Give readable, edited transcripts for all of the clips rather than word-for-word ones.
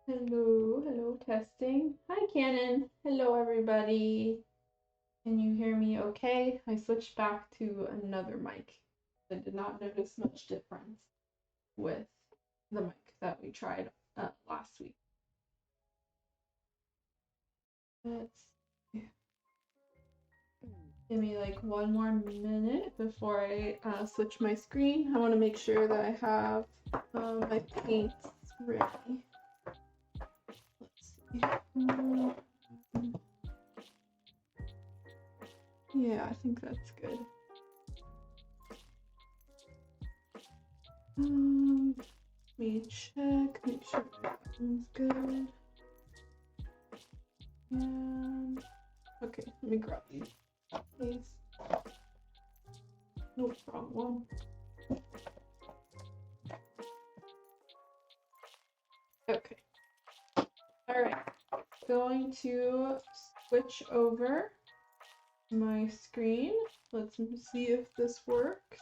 Hello, hello, testing. Hi, Cannon. Hello, everybody. Can you hear me okay? I switched back to another mic. I did not notice much difference with the mic that we tried last week. Let's see. Give me like one more minute before I switch my screen. I want to make sure that I have my paints ready. Let's see. Yeah, I think that's good. Let me check, make sure everything's good. And okay, let me grab these, please. Nope, wrong one. Okay. All right. Going to switch over my screen. Let's see if this works.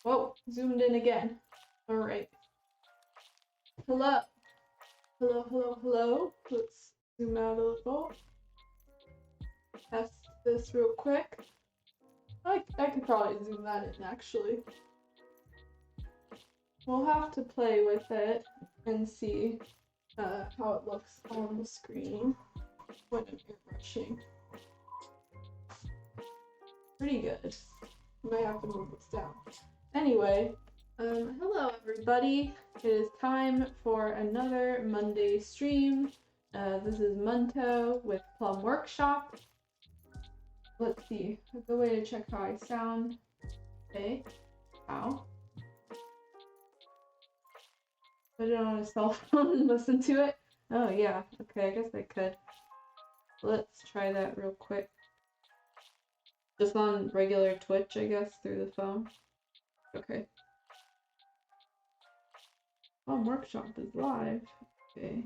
Whoa, zoomed in again. All right. Hello. Hello, hello, hello. Let's zoom out a little. Test this real quick. I could probably zoom that in actually. We'll have to play with it and see how it looks on the screen when I'm airbrushing. Pretty good. Might have to move this down. Anyway, hello everybody. It is time for another Monday stream. This is Munto with Plum Workshop. Let's see, a good way to check how I sound. Okay, how? Put it on a cell phone and listen to it? Oh yeah, okay, I guess I could. Let's try that real quick. Just on regular Twitch, I guess, through the phone. Okay. Oh, Workshop is live. Okay.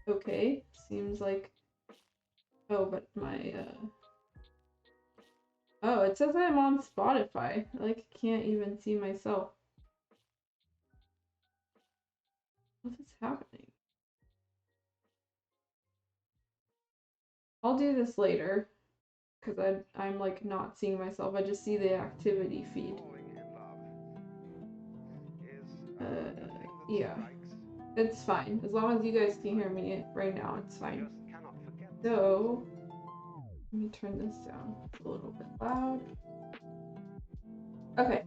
Okay, seems like... Oh, but my, Oh, it says I'm on Spotify. I, like, can't even see myself. What is happening? I'll do this later, because I'm, like, not seeing myself. I just see the activity feed. Yeah. It's fine. As long as you guys can hear me right now, it's fine. So, let me turn this down. It's a little bit loud. Okay.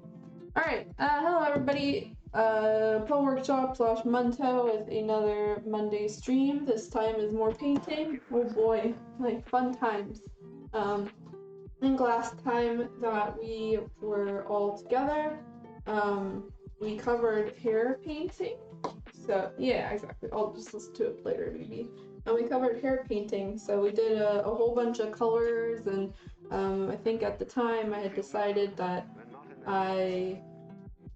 Alright. Hello, everybody. Plum Workshop / Munto with another Monday stream. This time is more painting. Oh boy. Like, fun times. I think last time that we were all together, we covered hair painting. So yeah, exactly. I'll just listen to it later, maybe. And we covered hair painting. So we did a whole bunch of colors, and I think at the time I had decided that I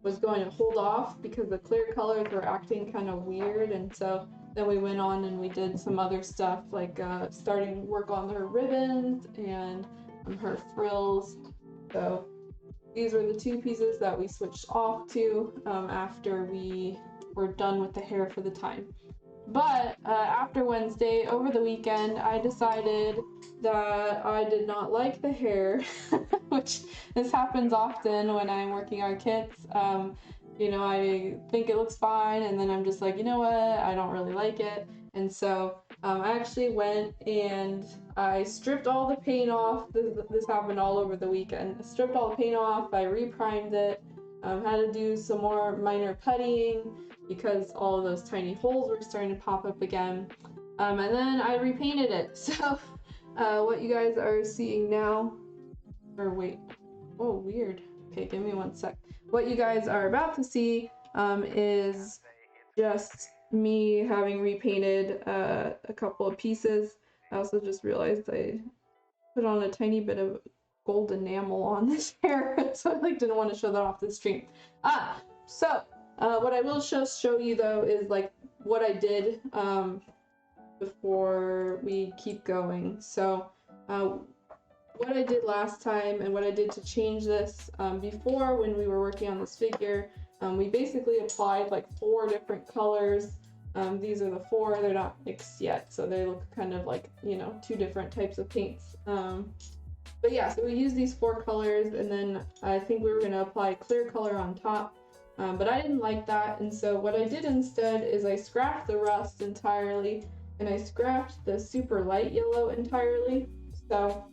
was going to hold off because the clear colors were acting kind of weird, and so then we went on and we did some other stuff like starting work on her ribbons and her frills. So these were the two pieces that we switched off to after we were done with the hair for the time. But after Wednesday, over the weekend, I decided that I did not like the hair, which this happens often when I'm working on kits. You know, I think it looks fine, and then I'm just like, you know what, I don't really like it. And so I actually went and I stripped all the paint off. This happened all over the weekend. I stripped all the paint off, I reprimed it, had to do some more minor puttying because all of those tiny holes were starting to pop up again. And then I repainted it. So what you guys are seeing now, or wait, oh weird. Okay, give me one sec. What you guys are about to see is just me having repainted a couple of pieces. I also just realized I put on a tiny bit of gold enamel on this hair, so I like didn't want to show that off the stream. So what I will show you though is like what I did before we keep going. So what I did last time and what I did to change this before when we were working on this figure, We basically applied like 4 different colors. These are the 4, they're not mixed yet, so they look kind of like, you know, 2 different types of paints. But yeah, so we used these 4 colors, and then I think we were gonna apply clear color on top, but I didn't like that, and so what I did instead is I scrapped the rust entirely, and I scrapped the super light yellow entirely. So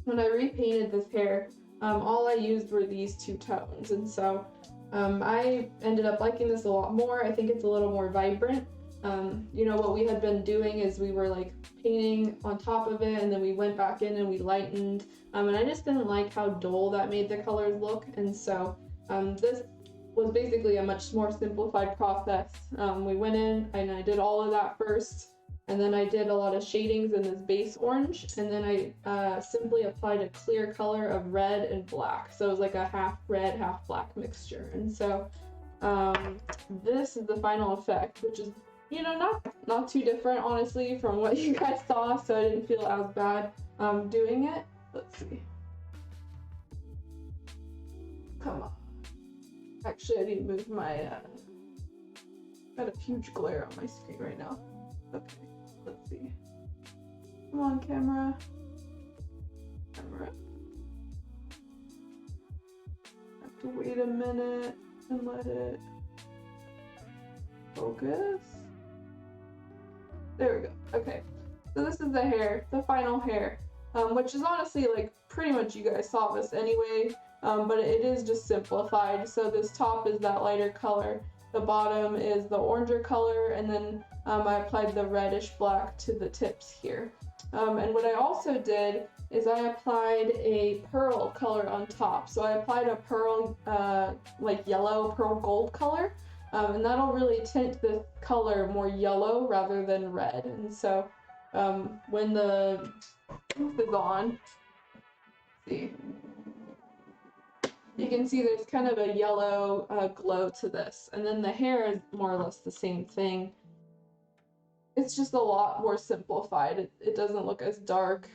when I repainted this hair, all I used were these 2 tones, and so I ended up liking this a lot more. I think it's a little more vibrant. You know, what we had been doing is we were like painting on top of it, and then we went back in and we lightened, and I just didn't like how dull that made the colors look, and so this was basically a much more simplified process. We went in and I did all of that first, and then I did a lot of shadings in this base orange, and then I simply applied a clear color of red and black, so it was like a half red, half black mixture. And so this is the final effect, which is, you know, not too different, honestly, from what you guys saw, so I didn't feel as bad doing it. Let's see. Come on. Actually, I need to move my, got a huge glare on my screen right now. Okay, let's see. Come on, camera. Camera. I have to wait a minute and let it focus. There we go. Okay, so this is the hair, the final hair, which is honestly like pretty much you guys saw this anyway, but it is just simplified. So this top is that lighter color, the bottom is the oranger color, and then I applied the reddish black to the tips here. And what I also did is I applied a pearl color on top. So I applied a pearl, like yellow pearl gold color. And that'll really tint the color more yellow rather than red. And so when the roof is on, see, you can see there's kind of a yellow glow to this. And then the hair is more or less the same thing. It's just a lot more simplified. It doesn't look as dark.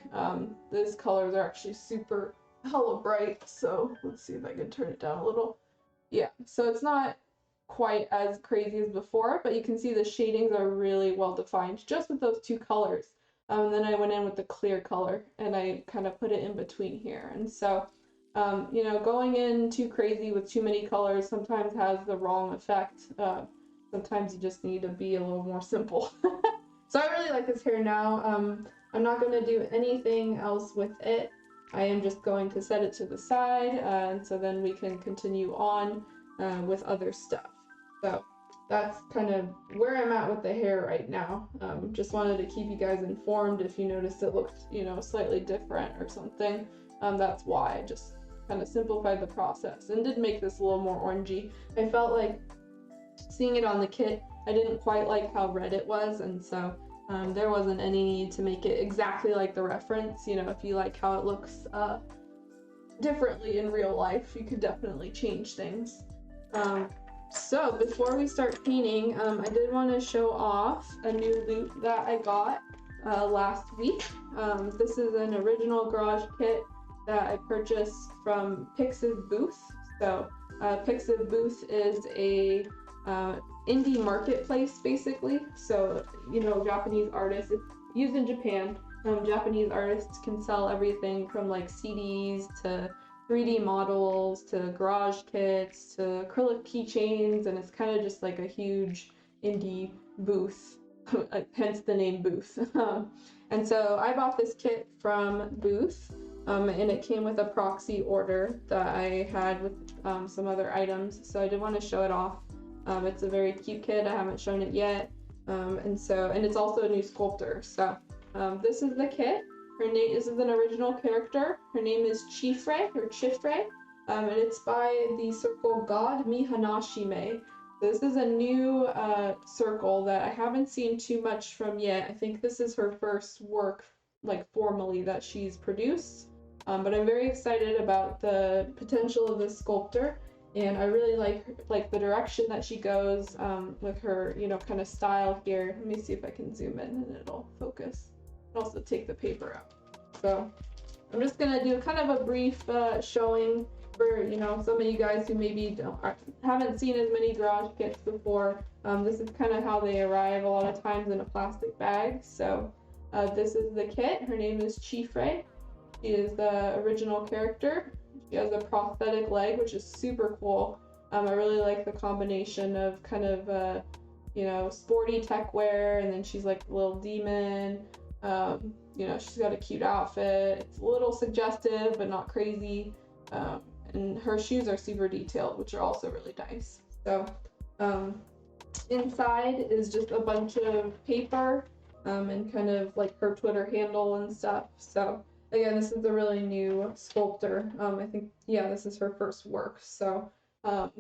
These colors are actually super hella bright. So let's see if I can turn it down a little. Yeah, so it's not quite as crazy as before, but you can see the shadings are really well defined just with those 2 colors. And then I went in with the clear color and I kind of put it in between here. And so, you know, going in too crazy with too many colors sometimes has the wrong effect. Sometimes you just need to be a little more simple. So I really like this hair now. I'm not going to do anything else with it. I am just going to set it to the side, and so then we can continue on with other stuff. So that's kind of where I'm at with the hair right now. Just wanted to keep you guys informed if you noticed it looked, you know, slightly different or something. That's why I just kind of simplified the process and did make this a little more orangey. I felt like seeing it on the kit, I didn't quite like how red it was, and so there wasn't any need to make it exactly like the reference. You know, if you like how it looks differently in real life, you could definitely change things. So before we start painting, I did want to show off a new loot that I got last week. This is an original garage kit that I purchased from Pixiv Booth. So Pixiv Booth is a indie marketplace, basically. So, you know, Japanese artists, it's used in Japan. Japanese artists can sell everything from like CDs to 3D models to garage kits to acrylic keychains, and it's kind of just like a huge indie booth, hence the name Booth. And so I bought this kit from Booth, and it came with a proxy order that I had with some other items, so I did want to show it off. It's a very cute kit. I haven't shown it yet, and it's also a new sculptor. So this is the kit. Her name, this is an original character. Her name is Chifre, and it's by the circle God Mihanashime. This is a new circle that I haven't seen too much from yet. I think this is her first work, like formally, that she's produced. But I'm very excited about the potential of this sculptor, and I really like the direction that she goes with her, you know, kind of style here. Let me see if I can zoom in and it'll focus. Also take the paper out. So I'm just gonna do kind of a brief showing for, you know, some of you guys who maybe haven't seen as many garage kits before, this is kind of how they arrive a lot of times in a plastic bag. So this is the kit. Her name is Chifre. She is the original character. She has a prosthetic leg, which is super cool. I really like the combination of kind of, you know, sporty tech wear, and then she's like a little demon. You know, she's got a cute outfit. It's a little suggestive, but not crazy. And her shoes are super detailed, which are also really nice. So inside is just a bunch of paper and kind of like her Twitter handle and stuff. So again, this is a really new sculptor. I think, yeah, this is her first work. So I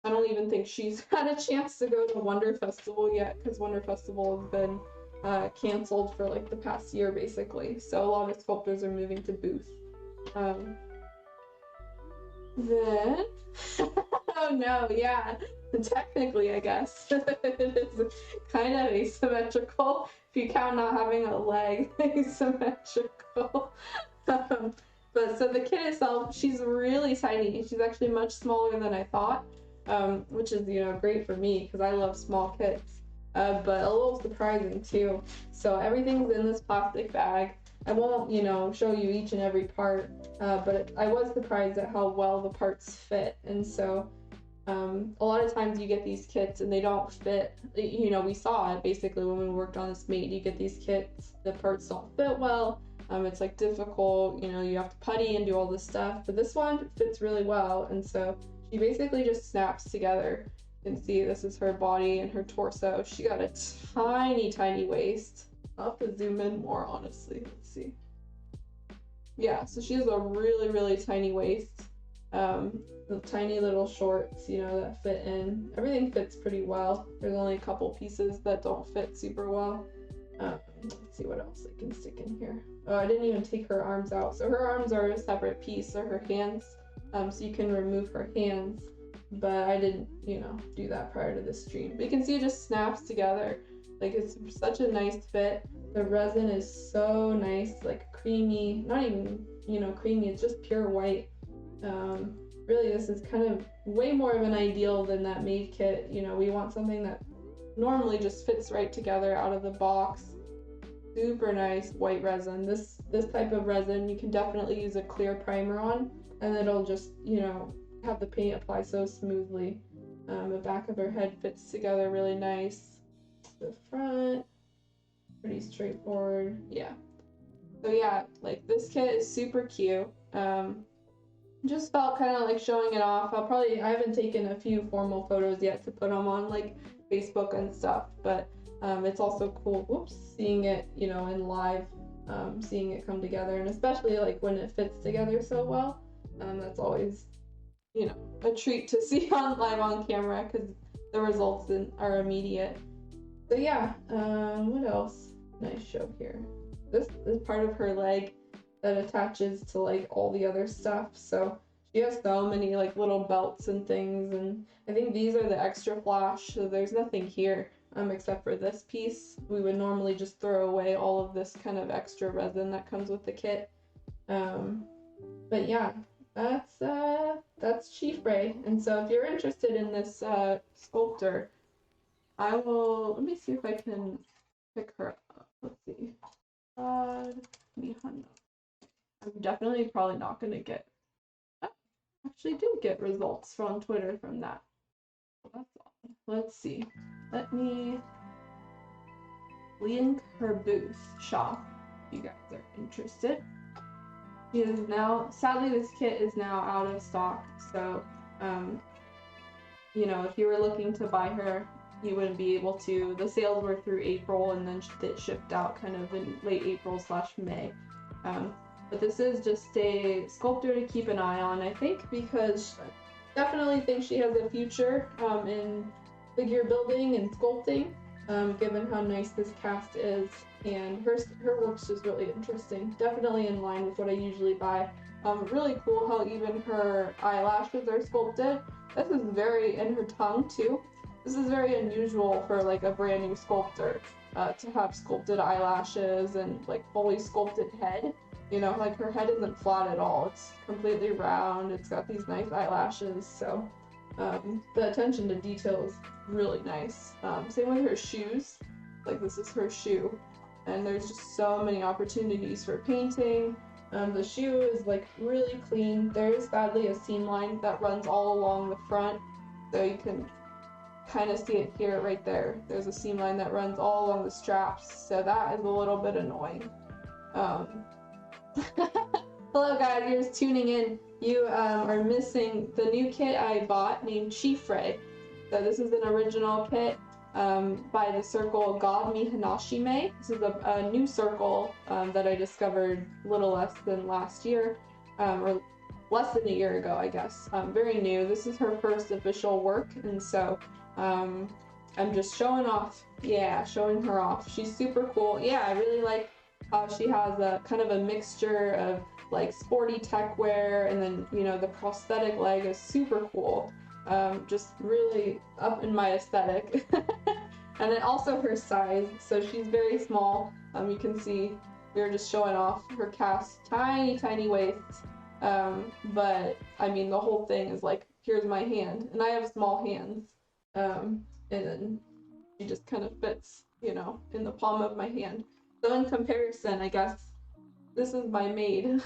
don't even think she's had a chance to go to Wonder Festival yet, because Wonder Festival has been canceled for like the past year basically. So a lot of sculptors are moving to booth. Then, oh no, yeah, technically I guess it is kind of asymmetrical if you count not having a leg. Asymmetrical. But so the kit itself, she's really tiny. She's actually much smaller than I thought, which is, you know, great for me because I love small kits, but a little surprising too. So everything's in this plastic bag. I won't, you know, show you each and every part, but I was surprised at how well the parts fit. And so a lot of times you get these kits and they don't fit. You know, we saw it basically when we worked on this Maid. You get these kits, the parts don't fit well. It's like difficult, you know, you have to putty and do all this stuff, but this one fits really well. And so she basically just snaps together. You can see this is her body and her torso. She got a tiny waist. I'll have to zoom in more, honestly. Let's see. Yeah, so she has a really tiny waist. The tiny little shorts, you know, that fit in. Everything fits pretty well. There's only a couple pieces that don't fit super well. Let's see what else I can stick in here. Oh, I didn't even take her arms out. So her arms are a separate piece, or her hands. So you can remove her hands. But I didn't, you know, do that prior to this stream. But you can see it just snaps together. Like, it's such a nice fit. The resin is so nice, like creamy, not even, you know, creamy, it's just pure white. Really, this is kind of way more of an ideal than that Maid kit. You know, we want something that normally just fits right together out of the box. Super nice white resin. This type of resin, you can definitely use a clear primer on, and it'll just, you know, have the paint apply so smoothly. The back of her head fits together really nice. The front, pretty straightforward. Yeah. So yeah, like this kit is super cute. Just felt kind of like showing it off. I haven't taken a few formal photos yet to put them on like Facebook and stuff, but it's also cool, seeing it, you know, in live, seeing it come together, and especially like when it fits together so well. That's always, you know, a treat to see on live on camera because the results are immediate. So yeah, what else can I show here? This is part of her leg that attaches to like all the other stuff. So she has so many like little belts and things, and I think these are the extra flash, so there's nothing here except for this piece. We would normally just throw away all of this kind of extra resin that comes with the kit. But yeah, that's Chifre. And so if you're interested in this sculptor, let me see if I can pick her up. Let's see. I'm definitely probably not going to get, actually did get results from Twitter from that. That's all. Let's see. Let me link her booth shop if you guys are interested. She is now, sadly this kit is now out of stock, so you know, if you were looking to buy her, you wouldn't be able to. The sales were through April, and then it shipped out kind of in late April/May. But this is just a sculptor to keep an eye on, I think, because I definitely think she has a future in figure building and sculpting, given how nice this cast is, and her work's just really interesting. Definitely in line with what I usually buy. Really cool how even her eyelashes are sculpted. This is and her tongue too. This is very unusual for like a brand new sculptor to have sculpted eyelashes and like fully sculpted head. You know, like her head isn't flat at all. It's completely round. It's got these nice eyelashes. So the attention to detail is really nice. Same with her shoes. Like this is her shoe. And there's just so many opportunities for painting. The shoe is like really clean. There is sadly a seam line that runs all along the front. So you can kind of see it here, right there. There's a seam line that runs all along the straps. So that is a little bit annoying. Hello guys, you're just tuning in. You are missing the new kit I bought named Chifre. So this is an original kit by the circle God Mi Hanashime. This is a new circle that I discovered a little less than last year, or less than a year ago, I guess. Very new. This is her first official work, and so I'm just showing off. Yeah, showing her off. She's super cool. Yeah, I really like how she has a kind of a mixture of like sporty tech wear, and then, you know, the prosthetic leg is super cool. Just really up in my aesthetic. And then also her size, so she's very small. You can see we were just showing off her cast tiny waist. But I mean, the whole thing is like, here's my hand, and I have small hands. And then she just kind of fits, you know, in the palm of my hand. So in comparison, I guess this is my maid. And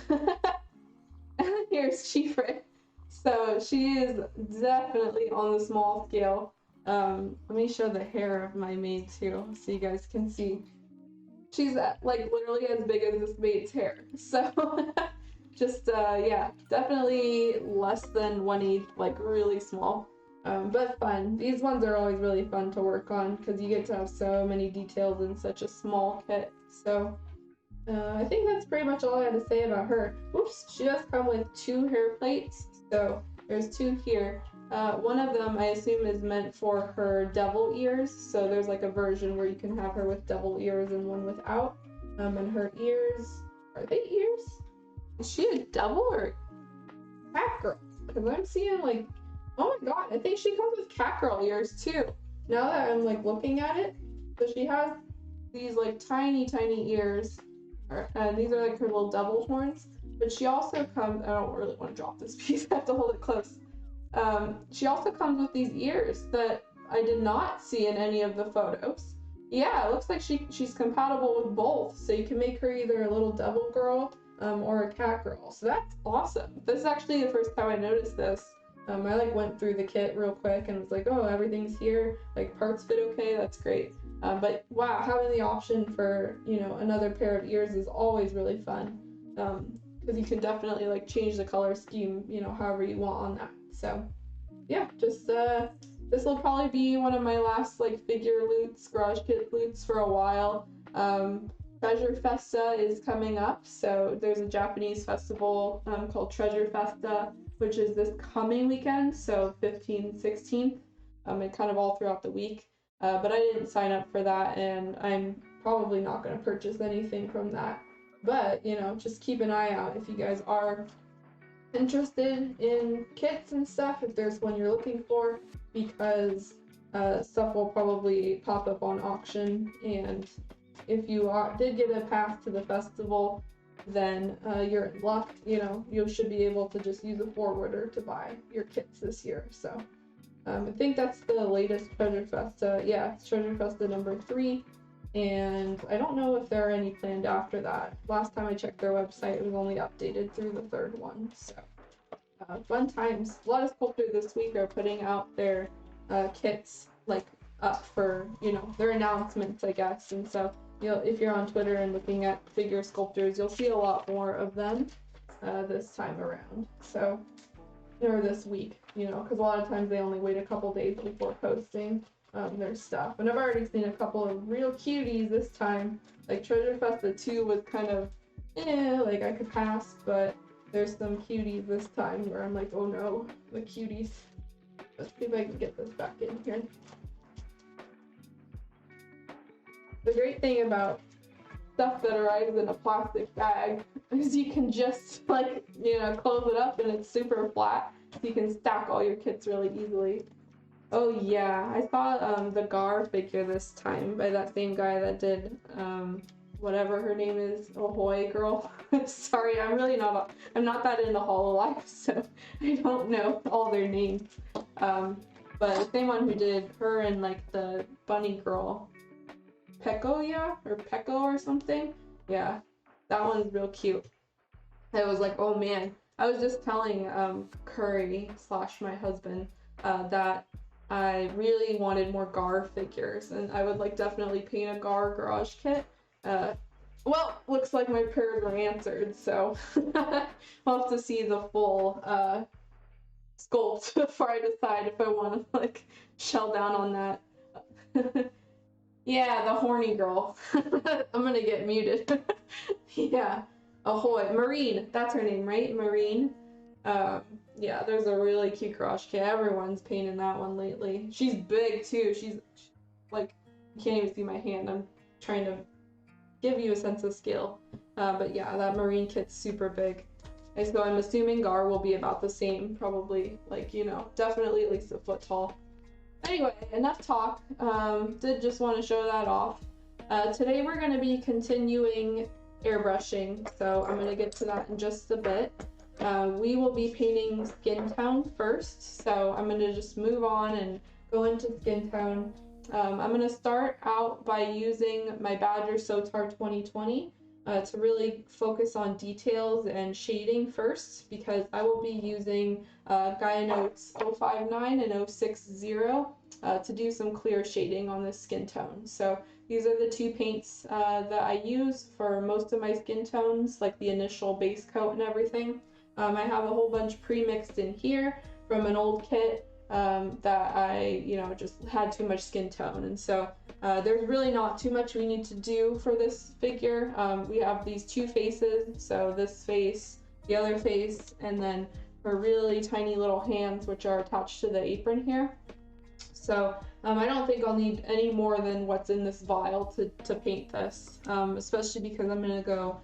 here's Chifre. So she is definitely on the small scale. Let me show the hair of my maid too, so you guys can see. She's like literally as big as this maid's hair. So just yeah, definitely less than 1/8, like really small. But fun. These ones are always really fun to work on because you get to have so many details in such a small kit. So I think that's pretty much all I had to say about her. Oops, she does come with 2 hair plates, so there's 2 here. One of them I assume is meant for her devil ears, so there's like a version where you can have her with devil ears and one without. And her ears, are they ears? Is she a devil or cat girl? Because I'm seeing like, oh my god, I think she comes with cat girl ears too. Now that I'm like looking at it, so she has these like tiny ears. And these are like her little devil horns, but she also comes, I don't really want to drop this piece, I have to hold it close. She also comes with these ears that I did not see in any of the photos. Yeah, it looks like she's compatible with both, so you can make her either a little devil girl or a cat girl, so that's awesome. This is actually the first time I noticed this. I like went through the kit real quick and was like, oh, everything's here, like parts fit okay, that's great. But wow, having the option for, you know, another pair of ears is always really fun, because you can definitely like change the color scheme, you know, however you want on that. So yeah, just this will probably be one of my last like figure loots, garage kit loots for a while. Treasure Festa is coming up, so there's a Japanese festival called Treasure Festa, which is this coming weekend, so 15th, 16th, and kind of all throughout the week. But I didn't sign up for that, and I'm probably not going to purchase anything from that. But, you know, just keep an eye out if you guys are interested in kits and stuff, if there's one you're looking for, because stuff will probably pop up on auction, and if you did get a pass to the festival, then you're in luck. You know, you should be able to just use a forwarder to buy your kits this year. So I think that's the latest Treasure Festa. Yeah, it's Treasure Festa number 3, and I don't know if there are any planned after that. Last time I checked their website, it was only updated through the 3rd one. So fun times. A lot of sculptors this week are putting out their kits like up for, you know, their announcements, I guess. And so if you're on Twitter and looking at figure sculptors, you'll see a lot more of them this time around. So, or this week, you know, because a lot of times they only wait a couple days before posting their stuff. And I've already seen a couple of real cuties this time. Like Treasure Festa 2 was kind of, like I could pass, but there's some cuties this time where I'm like, oh no, the cuties. Let's see if I can get this back in here. The great thing about stuff that arrives in a plastic bag is you can just, like, you know, close it up and it's super flat, so you can stack all your kits really easily. Oh yeah, I saw the Gar figure this time by that same guy that did whatever her name is, Ahoy girl. Sorry, I'm not that into Hololive, so I don't know all their names. But the same one who did her and like the bunny girl, Pecco or something. Yeah, that one's real cute. I was like, oh man. I was just telling Curry / my husband that I really wanted more Gar figures, and I would like definitely paint a Gar garage kit. Well, looks like my prayers were answered, so I'll have to see the full sculpt before I decide if I want to like shell down on that. Yeah, the horny girl. I'm gonna get muted. Yeah. Ahoy. Marine. That's her name, right? Marine. Yeah, there's a really cute garage kit. Everyone's painting that one lately. She's big too. She's like, you can't even see my hand. I'm trying to give you a sense of scale. But yeah, that Marine kit's super big. And so I'm assuming Gar will be about the same, probably like, definitely at least a foot tall. Anyway, enough talk. Did just want to show that off. Today we're going to be continuing airbrushing, so I'm going to get to that in just a bit. We will be painting Skin Tone first, so I'm going to just move on and go into Skin Tone. I'm going to start out by using my Badger Sotar 2020 to really focus on details and shading first, because I will be using Gaia Notes 059 and 060 to do some clear shading on this skin tone. So these are the two paints that I use for most of my skin tones, like the initial base coat and everything. I have a whole bunch pre-mixed in here from an old kit that I, just had too much skin tone. And so there's really not too much we need to do for this figure. We have these two faces, so this face, the other face, and then her really tiny little hands, which are attached to the apron here. So I don't think I'll need any more than what's in this vial to paint this, especially because I'm going to go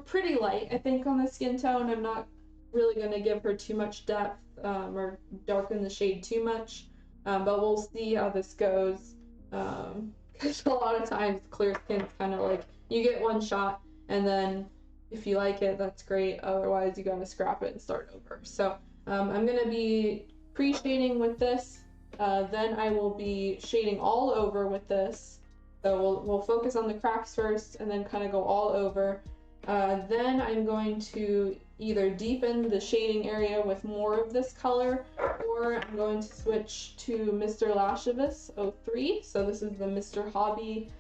pretty light, I think, on the skin tone. I'm not really going to give her too much depth or darken the shade too much, but we'll see how this goes, because a lot of times clear skin's kind of like, you get one shot, and then if you like it, that's great, otherwise you gotta scrap it and start over. So I'm going to be pre-shading with this. Then I will be shading all over with this. So we'll focus on the cracks first and then kind of go all over. Then I'm going to either deepen the shading area with more of this color, or I'm going to switch to Mr. Lascivus 03. So this is the Mr. Hobby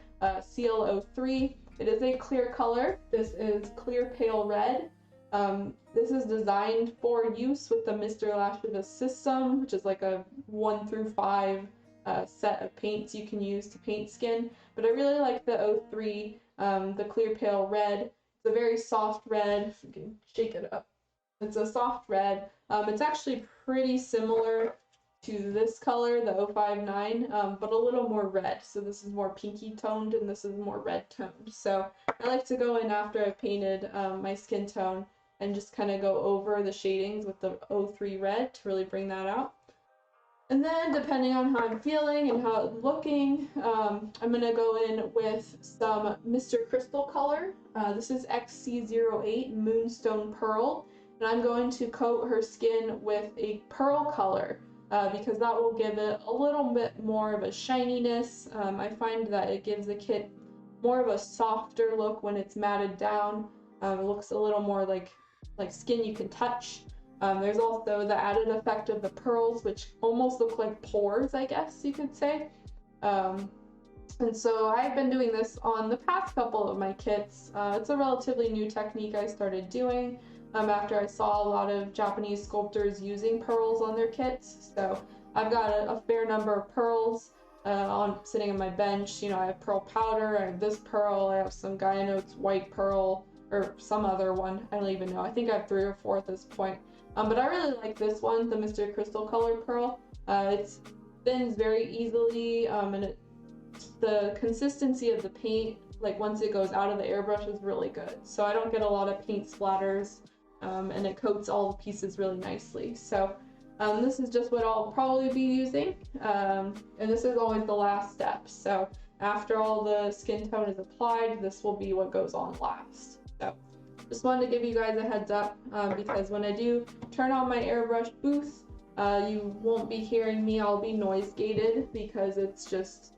Seal 03. It is a clear color. This is clear pale red. This is designed for use with the Mr. Lascivus system, which is like a 1 through 5 set of paints you can use to paint skin. But I really like the 03, the clear pale red. It's a very soft red. If you can shake it up. It's a soft red. It's actually pretty similar to this color, the 059, but a little more red. So this is more pinky toned and this is more red toned. So I like to go in after I've painted my skin tone and just kind of go over the shadings with the 03 red to really bring that out. And then depending on how I'm feeling and how it's looking, I'm going to go in with some Mr. Crystal color. This is XC08 Moonstone Pearl. And I'm going to coat her skin with a pearl color because that will give it a little bit more of a shininess. I find that it gives the kit more of a softer look when it's matted down. It looks a little more like skin you can touch. There's also the added effect of the pearls, which almost look like pores, I guess you could say. And so I've been doing this on the past couple of my kits. It's a relatively new technique I started doing after I saw a lot of Japanese sculptors using pearls on their kits. So I've got a fair number of pearls sitting on my bench. I have pearl powder, I have this pearl, I have some Gaia Notes white pearl, or some other one, I don't even know. I think I have 3 or 4 at this point. But I really like this one, the Mr. Crystal Color Pearl. It thins very easily, and the consistency of the paint, like once it goes out of the airbrush, is really good. So I don't get a lot of paint splatters, and it coats all the pieces really nicely. So this is just what I'll probably be using, and this is always the last step. So after all the skin tone is applied, this will be what goes on last. So just wanted to give you guys a heads up because when I do turn on my airbrush booth, you won't be hearing me. I'll be noise gated because it's just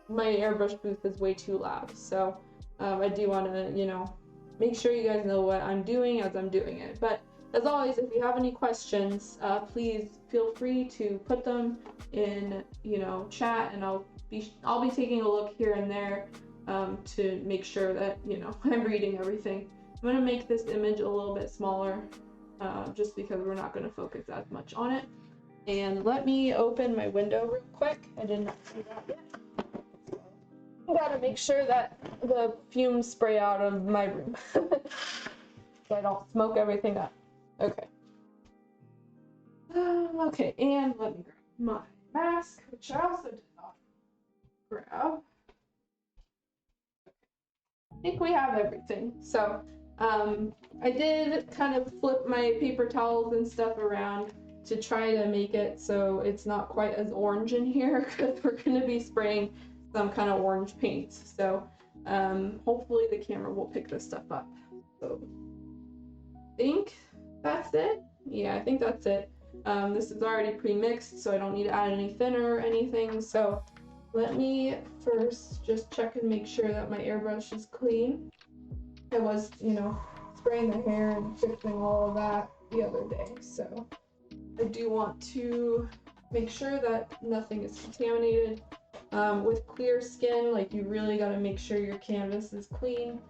my airbrush booth is way too loud. So I do want to, you know, make sure you guys know what I'm doing as I'm doing it. But as always, if you have any questions, please feel free to put them in, you know, chat, and I'll be taking a look here and there to make sure that, you know, I'm reading everything. I'm gonna make this image a little bit smaller just because we're not gonna focus as much on it. And let me open my window real quick. I did not do that yet. Gotta make sure that the fumes spray out of my room so I don't smoke everything up. Okay. Okay, and let me grab my mask, which I also did not grab. I think we have everything. So I did kind of flip my paper towels and stuff around to try to make it so it's not quite as orange in here because we're going to be spraying some kind of orange paint. So hopefully the camera will pick this stuff up. So I think that's it. Yeah, I think that's it. This is already pre-mixed, so I don't need to add any thinner or anything. So let me first just check and make sure that my airbrush is clean. I was, you know, spraying the hair and fixing all of that the other day, so I do want to make sure that nothing is contaminated. With clear skin, like, you really got to make sure your canvas is clean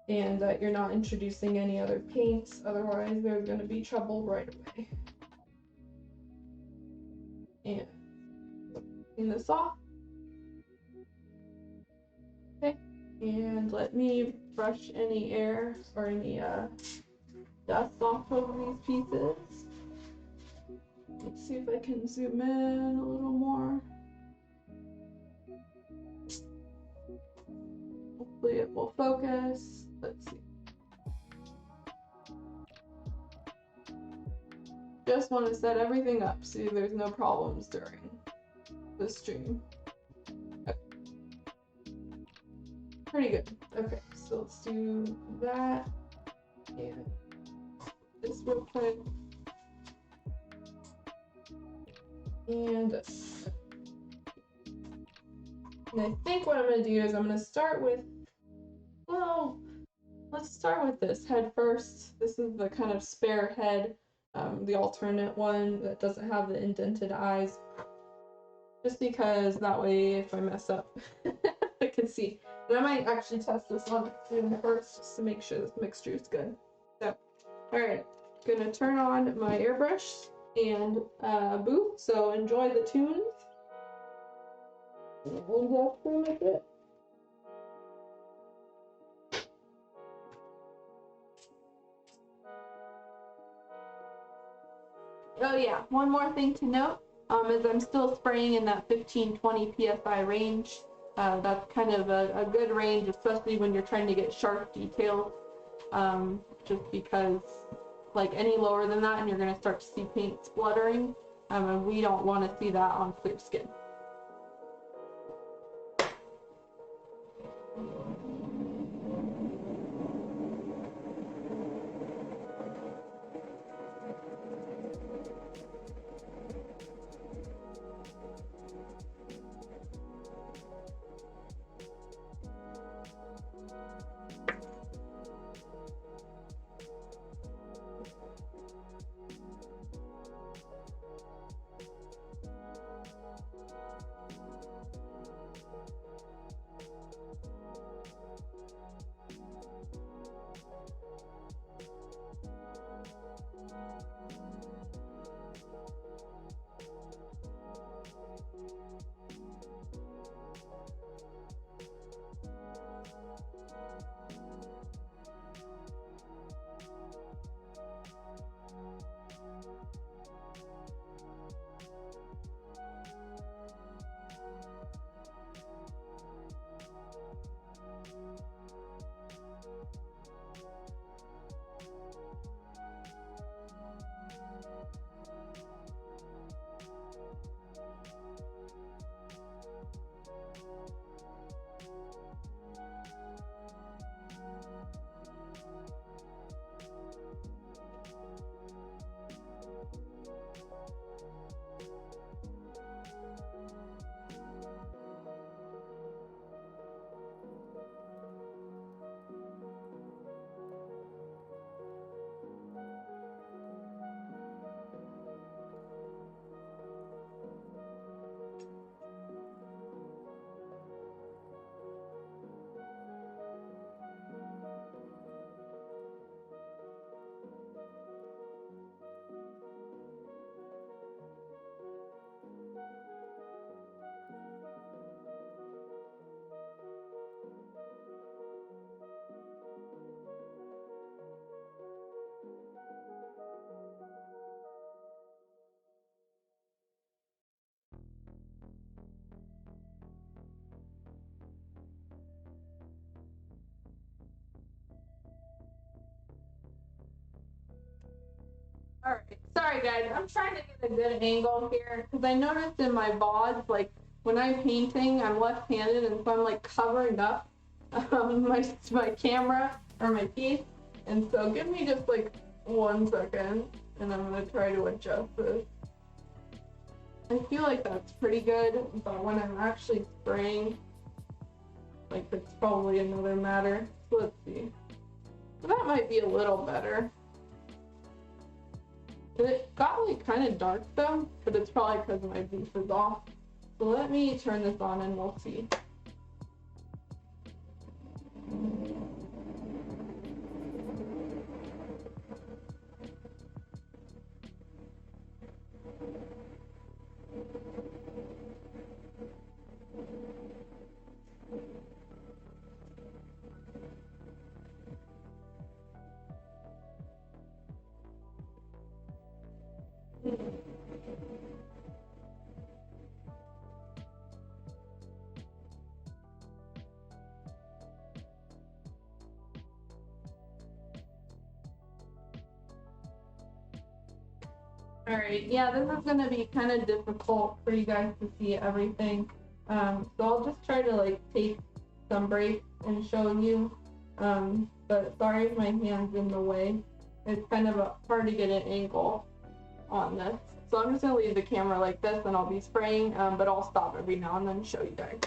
and that you're not introducing any other paints, otherwise there's going to be trouble right away. And clean this off. Okay, and let me brush any air or any dust off of these pieces. Let's see if I can zoom in a little more. Hopefully it will focus. Let's see. Just want to set everything up so there's no problems during the stream. Okay. Pretty good. Okay, so let's do that. And this real quick. And I think what I'm going to do is I'm going to start with, well, let's start with this head first. This is the kind of spare head, the alternate one that doesn't have the indented eyes. Just because that way if I mess up, I can see. And I might actually test this one first just to make sure this mixture is good. So, alright, gonna turn on my airbrush and booth, so enjoy the tunes. And that's pretty much it. Oh yeah, one more thing to note is I'm still spraying in that 15-20 psi range. That's kind of a good range, especially when you're trying to get sharp details. Just because, like, any lower than that and you're going to start to see paint spluttering, and we don't want to see that on clear skin. guys, I'm trying to get a good angle here because I noticed in my VODs, like when I'm painting, I'm left-handed, and so I'm like covering up my camera or my piece. And so give me just like 1 second, and I'm gonna try to adjust this. I feel like that's pretty good, but when I'm actually spraying, like it's probably another matter. So let's see. So that might be a little better. It got like kind of dark though, but it's probably because my beef is off. So let me turn this on and we'll see. Alright, yeah, this is gonna be kind of difficult for you guys to see everything. So I'll just try to like take some breaks and show you. But sorry if my hand's in the way. It's kind of hard to get an angle on this. So I'm just gonna leave the camera like this and I'll be spraying, but I'll stop every now and then to show you guys.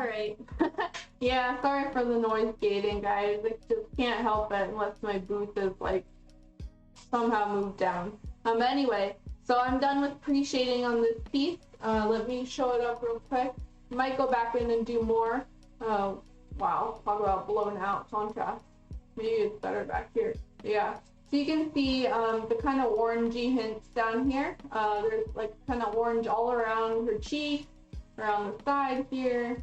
Alright. Yeah, sorry for the noise gating, guys. I just can't help it unless my booth is like somehow moved down. But anyway, so I'm done with pre-shading on this piece. Let me show it up real quick. Might go back in and do more. Wow, talk about blown out contrast. Maybe it's better back here. Yeah. So you can see the kind of orangey hints down here. There's like kind of orange all around her cheek, around the side here.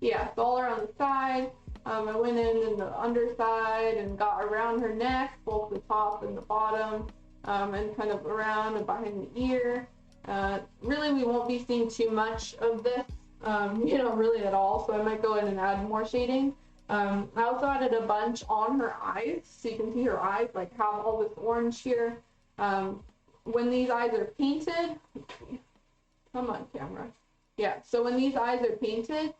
Yeah, it's all around the side. I went in the underside and got around her neck, both the top and the bottom, and kind of around and behind the ear. Really, we won't be seeing too much of this, really at all. So I might go in and add more shading. I also added a bunch on her eyes, so you can see her eyes like have all this orange here. When these eyes are painted, come on camera. Yeah, so when these eyes are painted,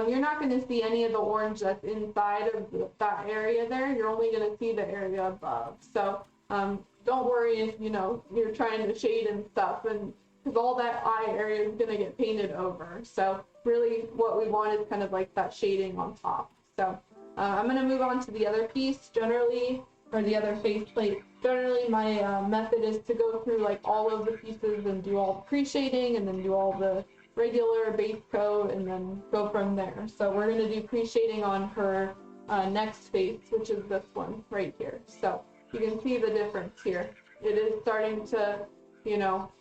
you're not going to see any of the orange that's inside of that area there. You're only going to see the area above. So don't worry if you're trying to shade and stuff, and because all that eye area is going to get painted over. So really what we want is kind of like that shading on top. So I'm going to move on to the other piece generally, or the other face plate. Generally my method is to go through like all of the pieces and do all the pre-shading and then do all the regular base coat and then go from there. So we're going to do pre-shading on her next face, which is this one right here. So you can see the difference here. It is starting to,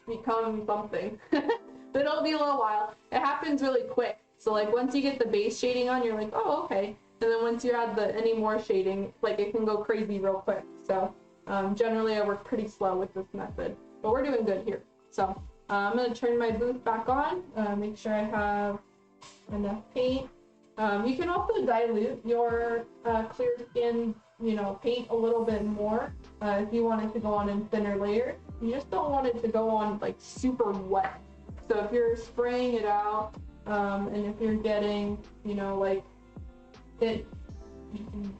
become something. But it'll be a little while. It happens really quick. So like once you get the base shading on, you're like, oh, okay. And then once you add any more shading, like it can go crazy real quick. So generally I work pretty slow with this method, but we're doing good here. So I'm going to turn my booth back on, make sure I have enough paint. You can also dilute your clear skin, paint a little bit more if you want it to go on in thinner layers. You just don't want it to go on like super wet. So if you're spraying it out, and if you're getting, like it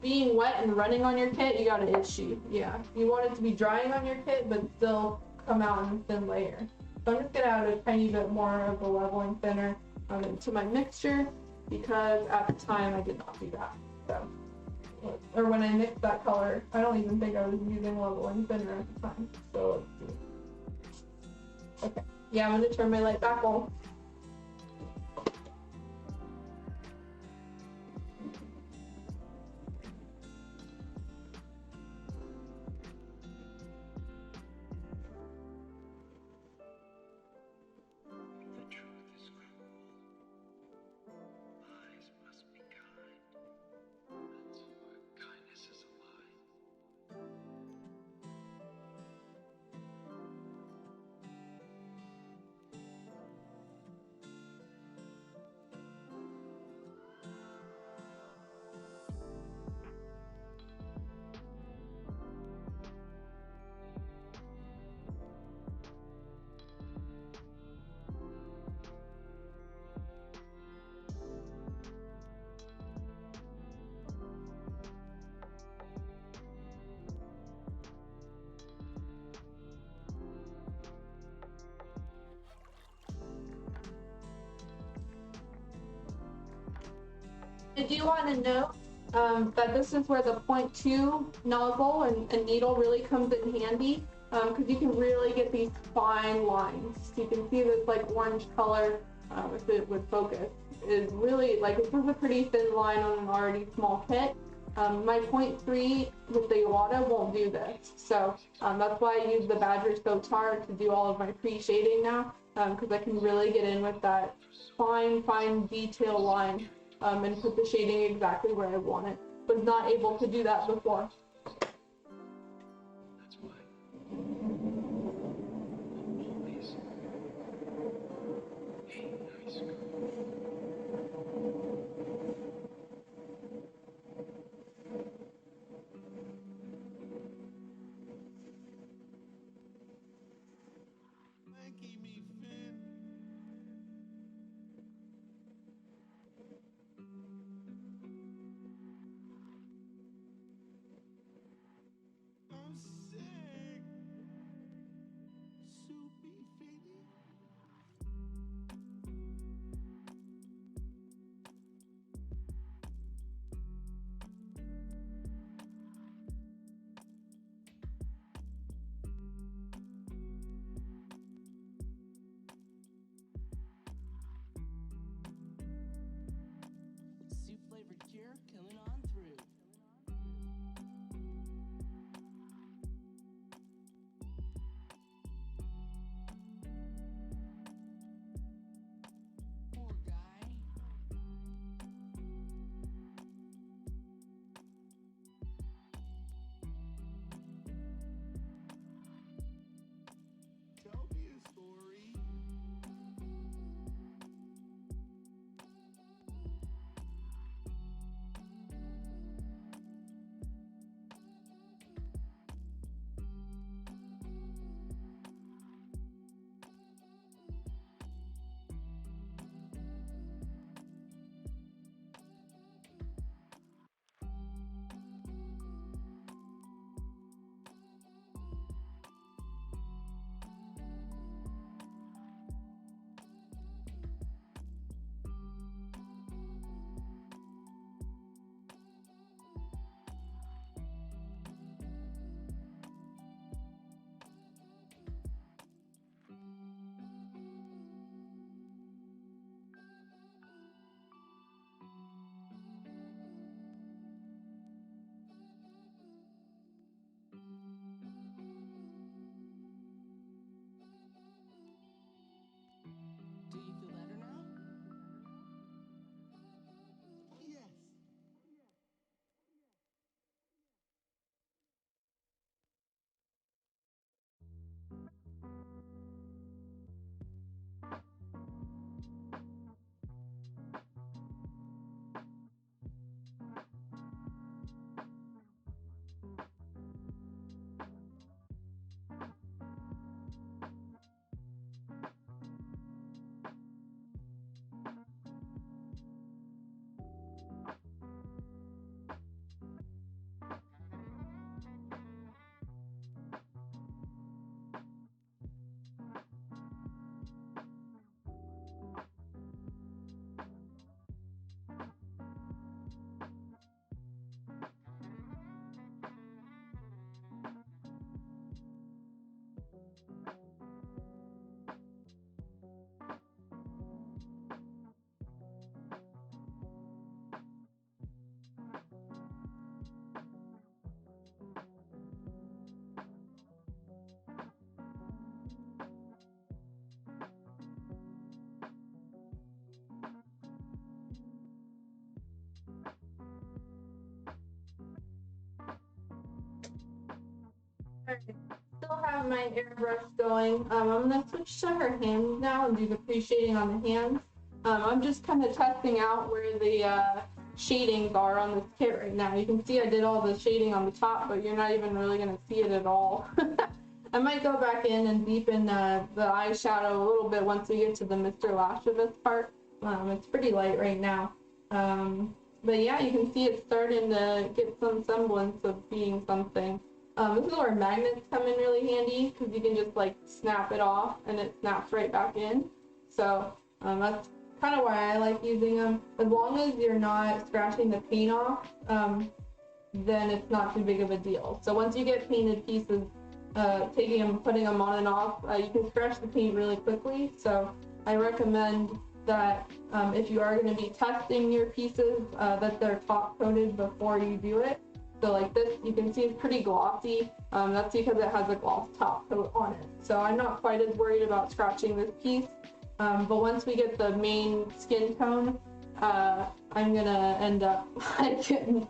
being wet and running on your kit, you got an issue. Yeah, you want it to be drying on your kit, but still come out in a thin layer. So I'm just gonna add a tiny bit more of the leveling thinner into my mixture, because at the time I did not do that. So, or when I mixed that color, I don't even think I was using leveling thinner at the time. So let's see. Okay, yeah, I'm gonna turn my light back on. I do want to note that this is where the 0.2 nozzle and needle really comes in handy, because you can really get these fine lines. So you can see this like orange color, if it would focus, is really like, this is a pretty thin line on an already small kit. My 0.3 with the Iwata won't do this, so that's why I use the Badger So Tar to do all of my pre-shading now, because I can really get in with that fine detail line. And put the shading exactly where I want it. Was not able to do that before. That's why. Always. Hey, nice girl. Thank me, Finn. got my airbrush going. I'm gonna switch to her hands now and do the pre-shading on the hands. I'm just kind of testing out where the shadings are on this kit right now. You can see I did all the shading on the top, but you're not even really gonna see it at all. I might go back in and deepen the eyeshadow a little bit once we get to the Mr. Lashavitz part. It's pretty light right now. But yeah, you can see it's starting to get some semblance of being something. This is where magnets come in really handy because you can just like snap it off and it snaps right back in. So that's kind of why I like using them. As long as you're not scratching the paint off, then it's not too big of a deal. So once you get painted pieces, taking them, putting them on and off, you can scratch the paint really quickly. So I recommend that if you are going to be testing your pieces, that they're top coated before you do it. So like this, you can see it's pretty glossy. That's because it has a gloss top coat on it. So I'm not quite as worried about scratching this piece. But once we get the main skin tone, I'm gonna end up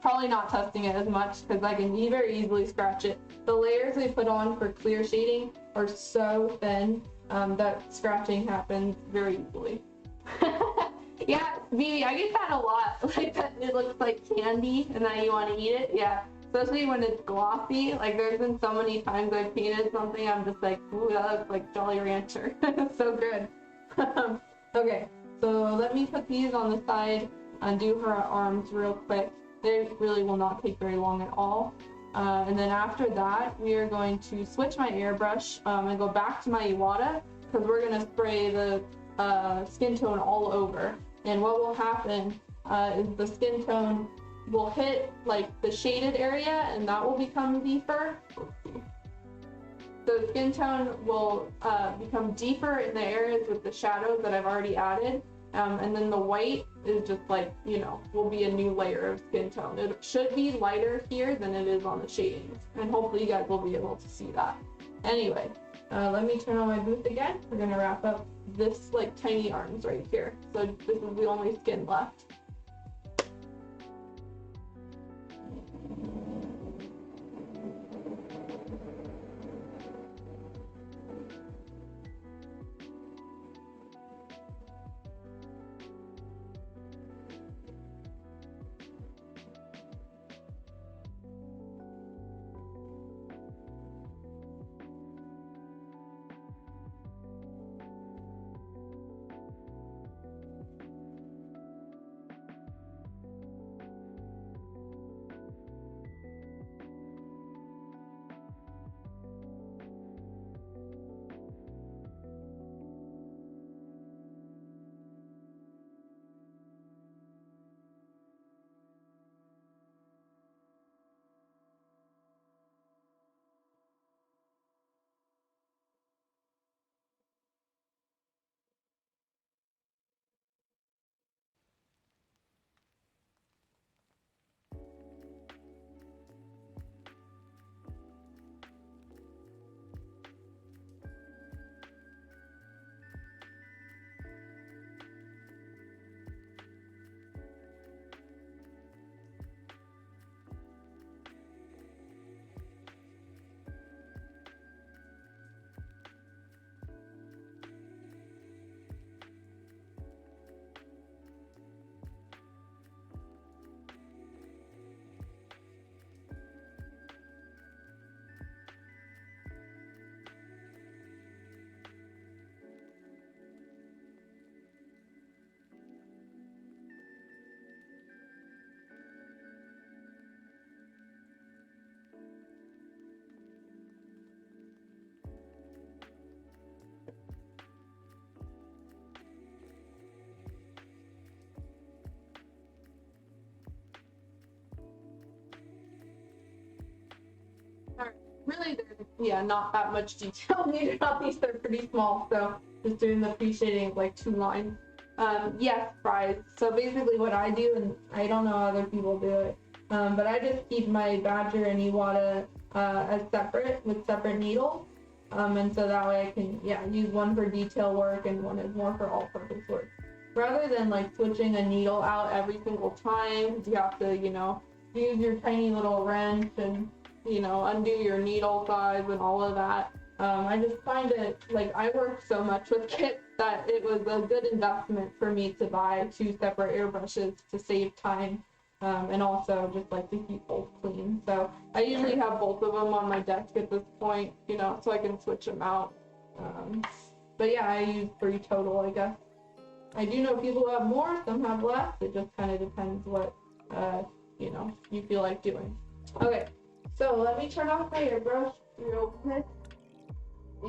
probably not testing it as much because I can very easily scratch it. The layers we put on for clear shading are so thin that scratching happens very easily. Yeah, Vivi, I get that a lot. Like that it looks like candy and that you want to eat it. Yeah, especially when it's glossy. Like there's been so many times I've painted something, I'm just like, ooh, that looks like Jolly Rancher. It's so good. Okay, so let me put these on the side and do her arms real quick. They really will not take very long at all. And then after that, we are going to switch my airbrush and go back to my Iwata because we're going to spray the skin tone all over. And what will happen is the skin tone will hit like the shaded area and that will become deeper. The skin tone will become deeper in the areas with the shadows that I've already added. And then the white is just like, you know, will be a new layer of skin tone. It should be lighter here than it is on the shadings. And hopefully you guys will be able to see that. Anyway, let me turn on my booth again. We're gonna wrap up this like tiny arms right here. So this is the only skin left. Really, there's not that much detail needed on these. They're pretty small, so just doing the pre-shading of like 2 lines. Yes, fries. So basically what I do, and I don't know how other people do it, but I just keep my Badger and Iwata as separate with separate needles. And so that way I can use one for detail work and one is more for all-purpose work. Rather than like switching a needle out every single time, because you have to, use your tiny little wrench and undo your needle size and all of that. I just find it, like, I work so much with kits that it was a good investment for me to buy 2 separate airbrushes to save time, and also just like to keep both clean. So I usually have both of them on my desk at this point, you know, so I can switch them out. But yeah, I use 3 total, I guess. I do know people have more, some have less. It just kind of depends what, you know, you feel like doing. Okay, so let me turn off my airbrush real quick.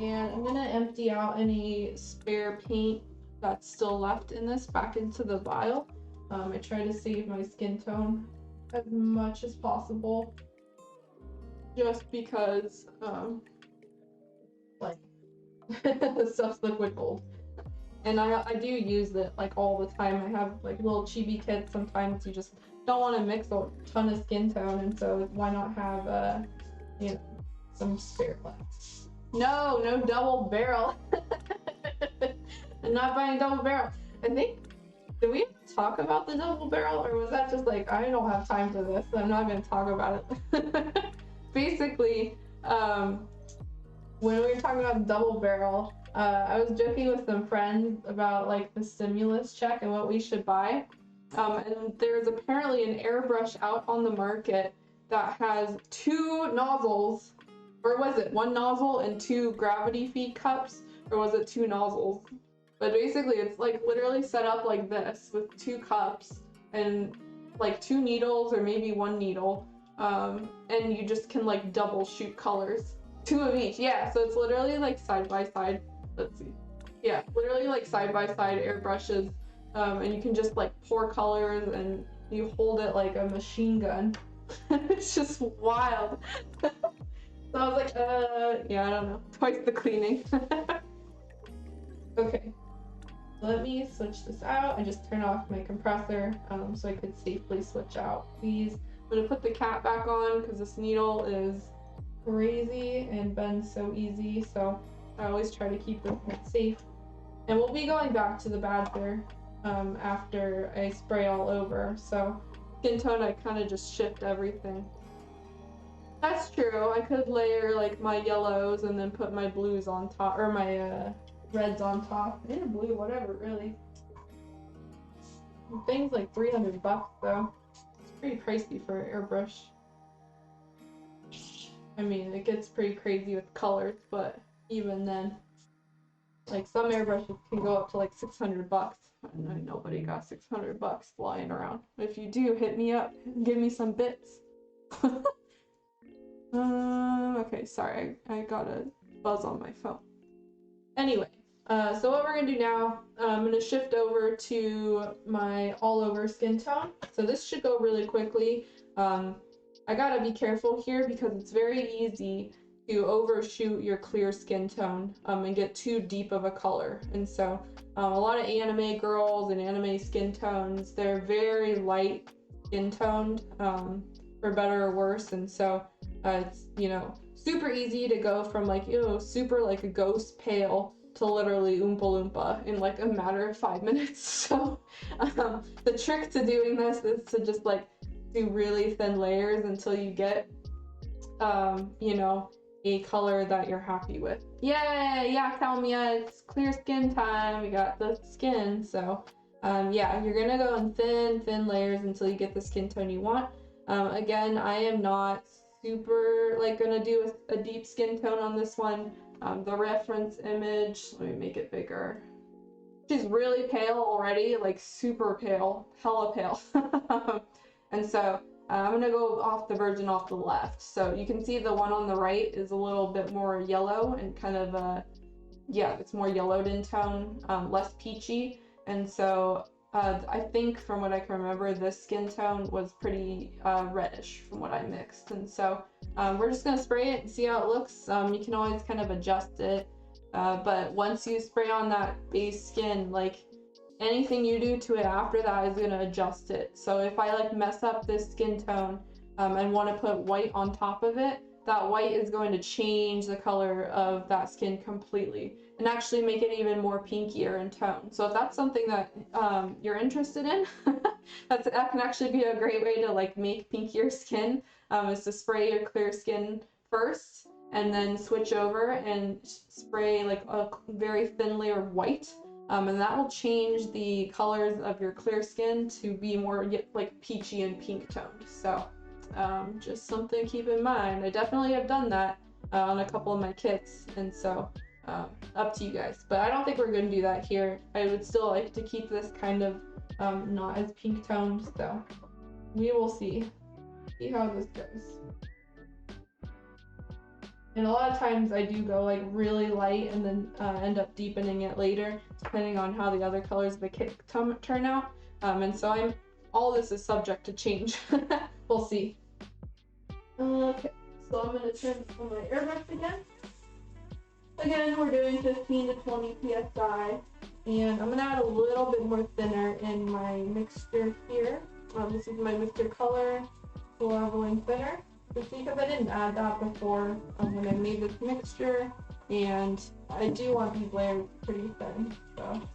And I'm gonna empty out any spare paint that's still left in this back into the vial. I try to save my skin tone as much as possible, just because, like, the stuff's liquid gold. And I do use it like all the time. I have like little chibi kits. Sometimes you just don't want to mix a ton of skin tone, and so why not have you know, some spare left. No double barrel. I'm not buying double barrel. I think, did we talk about the double barrel, or was that just like, I don't have time for this, I'm not gonna talk about it. Basically, when we were talking about double barrel, I was joking with some friends about like the stimulus check and what we should buy. And there's apparently an airbrush out on the market that has 2 nozzles, or was it 1 nozzle and 2 gravity feed cups, or was it 2 nozzles? But basically it's like literally set up like this with 2 cups and like 2 needles or maybe 1 needle, and you just can like double shoot colors. 2 of each, yeah, so it's literally like side by side. Let's see. Yeah, literally like side by side airbrushes, and you can just like pour colors and you hold it like a machine gun. It's just wild. So I was like, yeah, I don't know. Twice the cleaning. Okay, let me switch this out. I just turned off my compressor so I could safely switch out these. I'm gonna put the cap back on because this needle is crazy and bends so easy, so I always try to keep this safe. And we'll be going back to the Badger after I spray all over, so skin tone I kind of just shift everything. That's true, I could layer like my yellows and then put my blues on top, or my reds on top, and blue, whatever, really. The thing's like $300 though. It's pretty pricey for an airbrush. I mean, it gets pretty crazy with colors, but even then, like some airbrushes can go up to like $600. And nobody got $600 flying around. If you do, hit me up, give me some bits. Okay, sorry, I got a buzz on my phone. Anyway, so what we're gonna do now, I'm gonna shift over to my all over skin tone. So this should go really quickly. I gotta be careful here because it's very easy to overshoot your clear skin tone and get too deep of a color. And so a lot of anime girls and anime skin tones, they're very light skin toned, for better or worse. And so it's, you know, super easy to go from like, you know, super like a ghost pale to literally Oompa Loompa in like a matter of 5 minutes. So the trick to doing this is to just like do really thin layers until you get, you know, a color that you're happy with. Yay! Yeah, Kalmia, it's clear skin time. We got the skin. So yeah, you're gonna go in thin layers until you get the skin tone you want. Again, I am not super like gonna do a deep skin tone on this one. The reference image, let me make it bigger. She's really pale already, like super pale, hella pale. And so I'm gonna go off the version off the left. So you can see the one on the right is a little bit more yellow and kind of, yeah, it's more yellowed in tone, less peachy. And so I think from what I can remember, this skin tone was pretty reddish from what I mixed. And so we're just gonna spray it and see how it looks. You can always kind of adjust it. But once you spray on that base skin, like anything you do to it after that is gonna adjust it. So if I like mess up this skin tone and want to put white on top of it, that white is going to change the color of that skin completely and actually make it even more pinkier in tone. So if that's something that you're interested in, that can actually be a great way to like make pinkier skin, is to spray your clear skin first and then switch over and spray like a very thin layer of white. And that will change the colors of your clear skin to be more like peachy and pink toned. So just something to keep in mind. I definitely have done that on a couple of my kits, and so up to you guys. But I don't think we're going to do that here. I would still like to keep this kind of not as pink toned, so we will see how this goes. And a lot of times I do go like really light and then end up deepening it later, depending on how the other colors of the kit turn out. And so all this is subject to change. We'll see. Okay, so I'm gonna turn on my airbrush again. Again, we're doing 15 to 20 psi, and I'm gonna add a little bit more thinner in my mixture here. This is my mixture color, leveling thinner. Because I didn't add that before when I made this mixture, and I do want these layers pretty thin, so I'm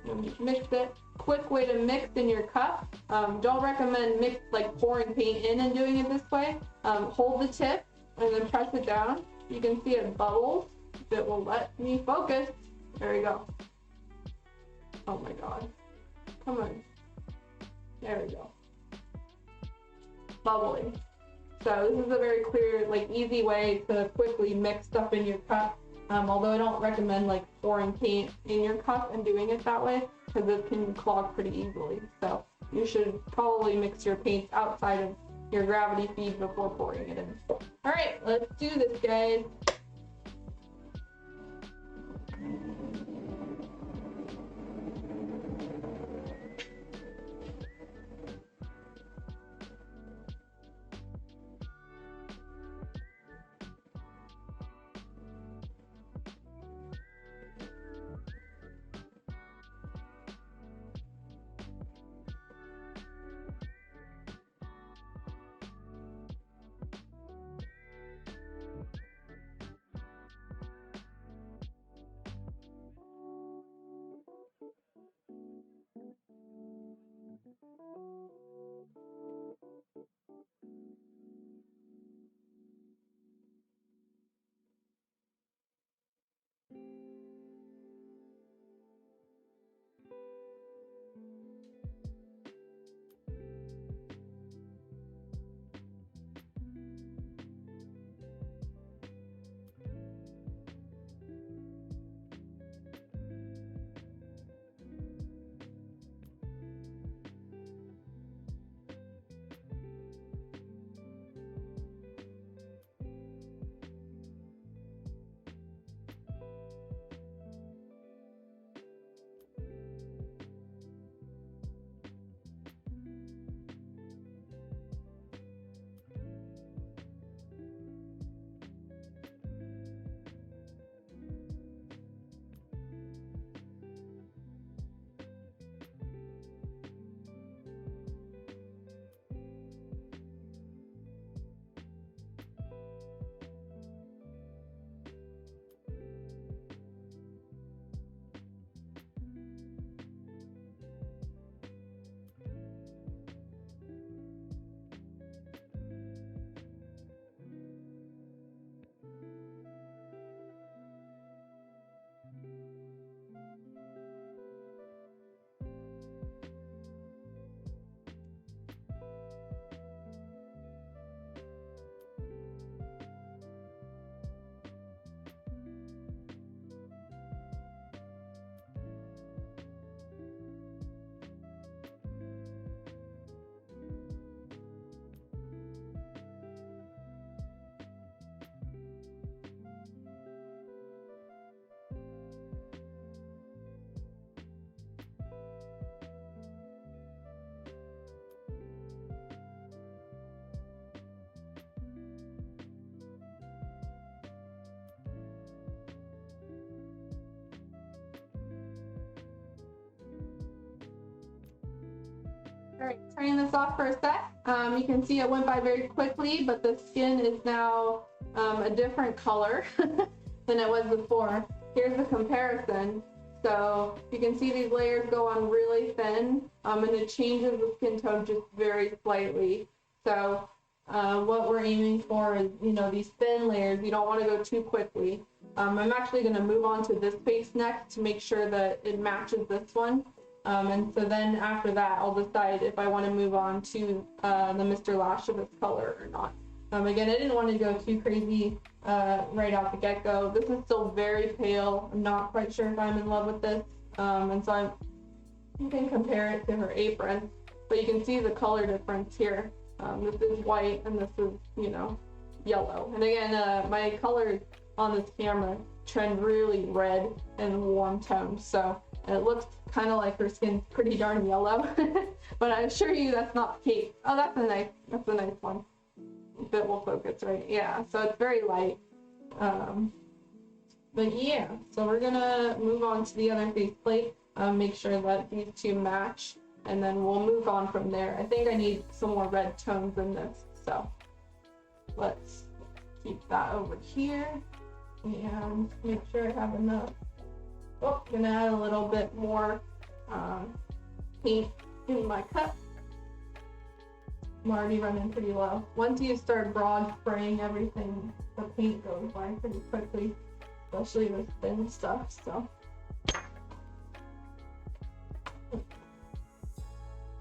gonna mix it. Quick way to mix in your cup. Don't recommend pouring paint in and doing it this way. Hold the tip and then press it down. You can see it bubbles. If it will let me focus. There we go. Oh my god. Come on. There we go. Bubbling. So this is a very clear, easy way to quickly mix stuff in your cup. Although I don't recommend pouring paint in your cup and doing it that way, because it can clog pretty easily. So you should probably mix your paints outside of your gravity feed before pouring it in. All right, let's do this, guys. All right, turning this off for a sec. You can see it went by very quickly, but the skin is now a different color than it was before. Here's the comparison. So you can see these layers go on really thin, and it changes the skin tone just very slightly. So what we're aiming for is, you know, these thin layers. You don't want to go too quickly. I'm actually going to move on to this face next to make sure that it matches this one. And so then after that, I'll decide if I want to move on to the Mr. Lashovitz color or not. Again, I didn't want to go too crazy right out the get-go. This is still very pale. I'm not quite sure if I'm in love with this. And so you can compare it to her apron, but you can see the color difference here. This is white and this is, you know, yellow. And again, my colors on this camera trend really red and warm tones, so it looks kind of like her skin's pretty darn yellow. But I assure you that's not the case. Oh, that's a nice one. If it will focus right. Yeah, so it's very light. But yeah, so we're gonna move on to the other faceplate. Make sure that these two match, and then we'll move on from there. I think I need some more red tones in this, so let's keep that over here and make sure I have enough. Oh, gonna add a little bit more paint in my cup. I'm already running pretty low. Once you start broad spraying everything, the paint goes by pretty quickly, especially with thin stuff, so.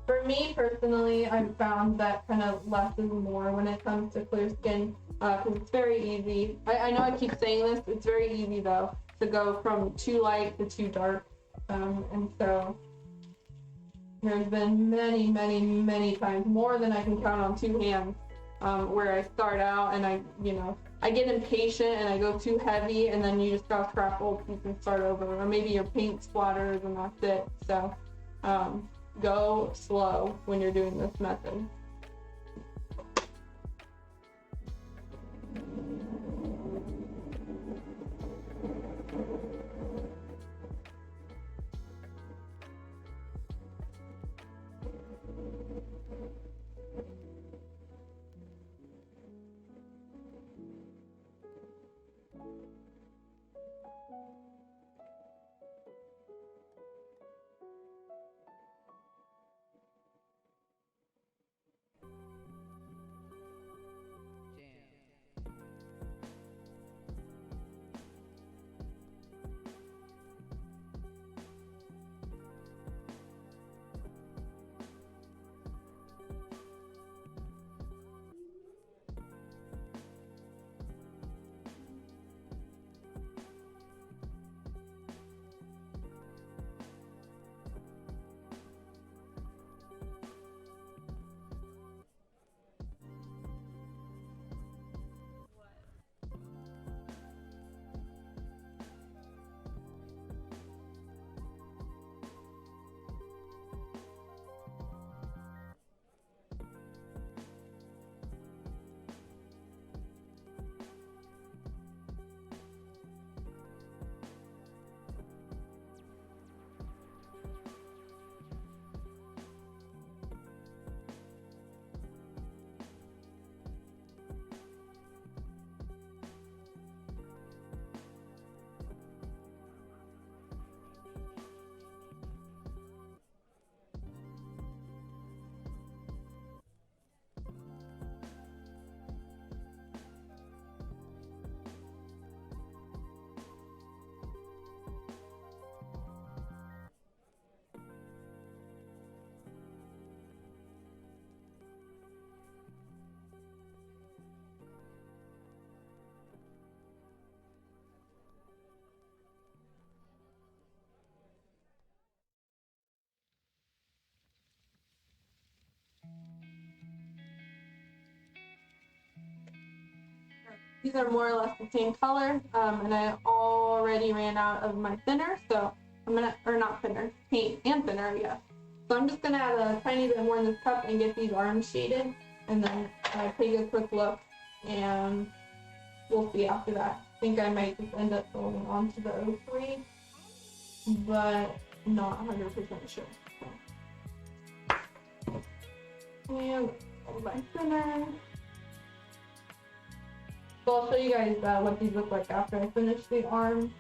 For me personally, I've found that kind of less is more when it comes to clear skin, because it's very easy. I know I keep saying this, it's very easy though to go from too light to too dark, and so there's been many times, more than I can count on two hands, where I start out and I get impatient and I go too heavy, and then you just gotta scrap old piece and start over, or maybe your paint splatters and that's it. So go slow when you're doing this method. These are more or less the same color, and I already ran out of my thinner, so I'm gonna, or not thinner, paint and thinner, yeah. So I'm just gonna add a tiny bit more in this cup and get these arms shaded, and then take a quick look, and we'll see after that. I think I might just end up going on to the 03, but not 100% sure. So. And my thinner. So I'll show you guys what these look like after I finish the arm.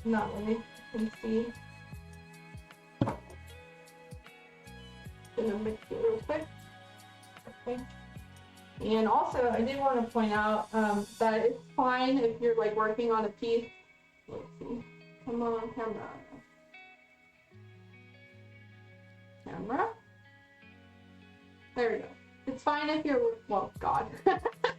Not really, you can see. Gonna mix it real quick. Okay. And also, I did want to point out that it's fine if you're like working on a piece. Let's see. Come on, camera. Camera. There we go. It's fine if you're, well, God,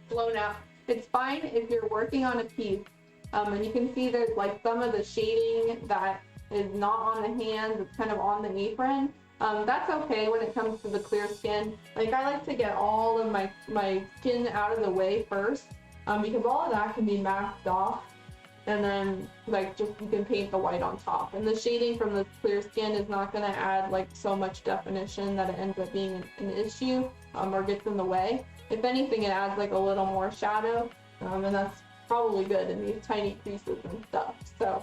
blown out. It's fine if you're working on a piece, and you can see there's like some of the shading that is not on the hands, it's kind of on the apron. That's okay when it comes to the clear skin. Like I like to get all of my skin out of the way first, because all of that can be masked off, and then like just you can paint the white on top. And the shading from the clear skin is not going to add like so much definition that it ends up being an issue or gets in the way. If anything, it adds like a little more shadow, and that's probably good in these tiny creases and stuff. So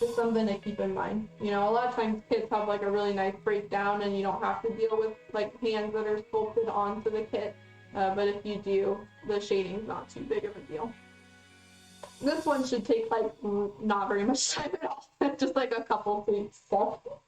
just something to keep in mind. You know, a lot of times kits have like a really nice breakdown and you don't have to deal with like hands that are sculpted onto the kit, but if you do, the shading's not too big of a deal. This one should take like not very much time at all, just like a couple tweaks. So.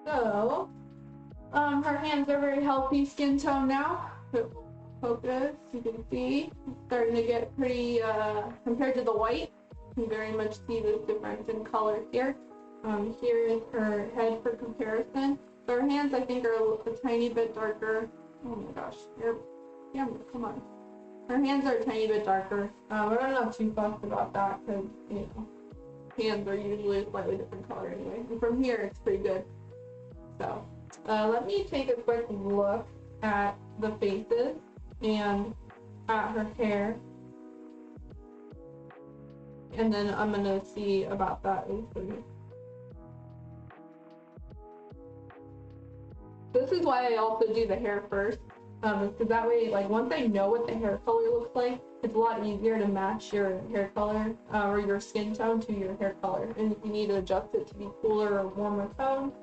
So, her hands are very healthy skin tone now. Focus, you can see, it's starting to get pretty, compared to the white, you can very much see this difference in color here. Here is her head for comparison. So her hands, I think, are a tiny bit darker. Oh my gosh, come on. Her hands are a tiny bit darker, but I'm not too fussed about that because, you know, hands are usually a slightly different color anyway. And from here, it's pretty good. So, let me take a quick look at the faces and at her hair. And then I'm gonna see about that. This is why I also do the hair first. Because that way, like, once I know what the hair color looks like, it's a lot easier to match your hair color or your skin tone to your hair color. And if you need to adjust it to be cooler or warmer tone,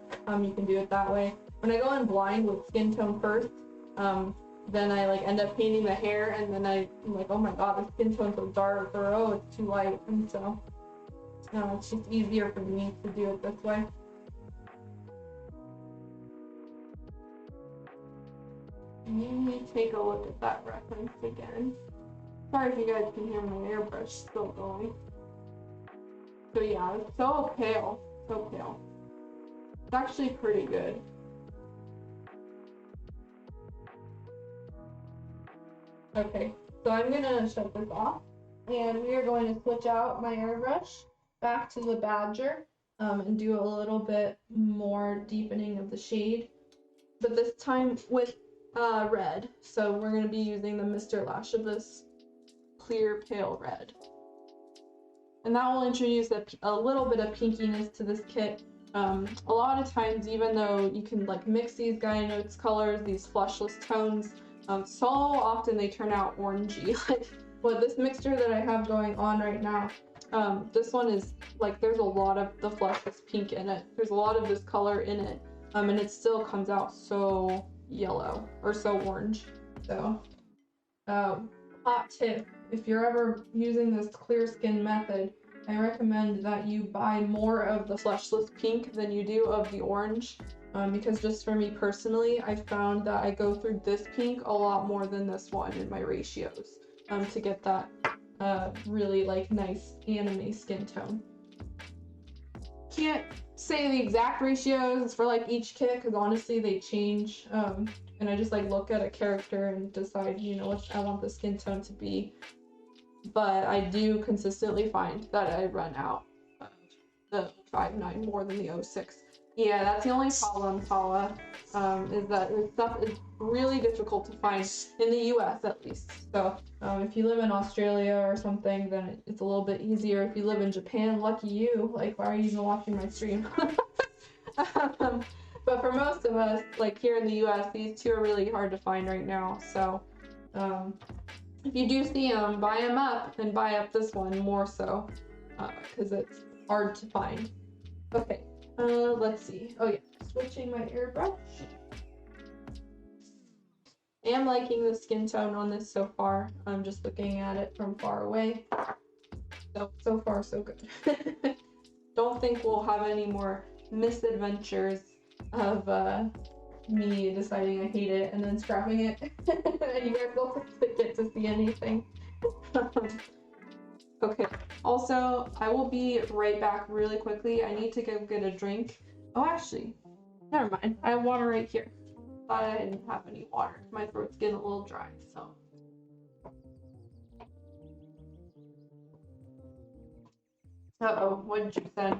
you can do it that way. When I go in blind with skin tone first, then I like end up painting the hair, and then I'm like, oh my god, the skin tone's so dark, or oh, it's too light, and so it's just easier for me to do it this way. Let me take a look at that reference again. Sorry if you guys can hear my airbrush still going. So yeah, it's so pale, so pale. It's actually pretty good. Okay, so I'm gonna shut this off, and we are going to switch out my airbrush back to the Badger and do a little bit more deepening of the shade, but this time with red. So we're going to be using the Mr. Lash of this clear pale red, and that will introduce a little bit of pinkiness to this kit. A lot of times, even though you can like mix these guy notes colors, these flushless tones, So often they turn out orangey. Like, well, this mixture that I have going on right now, this one is like, there's a lot of the flushless pink in it. There's a lot of this color in it, and it still comes out so yellow or so orange. So, hot tip, if you're ever using this clear skin method, I recommend that you buy more of the flushless pink than you do of the orange. Because just for me personally, I found that I go through this pink a lot more than this one in my ratios, to get that really like nice anime skin tone. Can't say the exact ratios for like each kit, because honestly they change, and I just like look at a character and decide, you know, what I want the skin tone to be. But I do consistently find that I run out of the 5.9 more than the 06. Yeah, that's the only problem, Paula, is that this stuff is really difficult to find in the US at least. So if you live in Australia or something, then it's a little bit easier. If you live in Japan, lucky you. Like, why are you even watching my stream? But for most of us, like here in the US, these two are really hard to find right now. So if you do see them, buy them up, and buy up this one more so, because it's hard to find. Okay. Let's see. Oh yeah, switching my airbrush. I am liking the skin tone on this so far. I'm just looking at it from far away. So far so good. Don't think we'll have any more misadventures of me deciding I hate it and then scrapping it. And you guys don't get to see anything. Okay, also, I will be right back really quickly. I need to go get a drink. Oh, actually, never mind. I have water right here. Thought I didn't have any water. My throat's getting a little dry, so. Uh-oh, what did you say?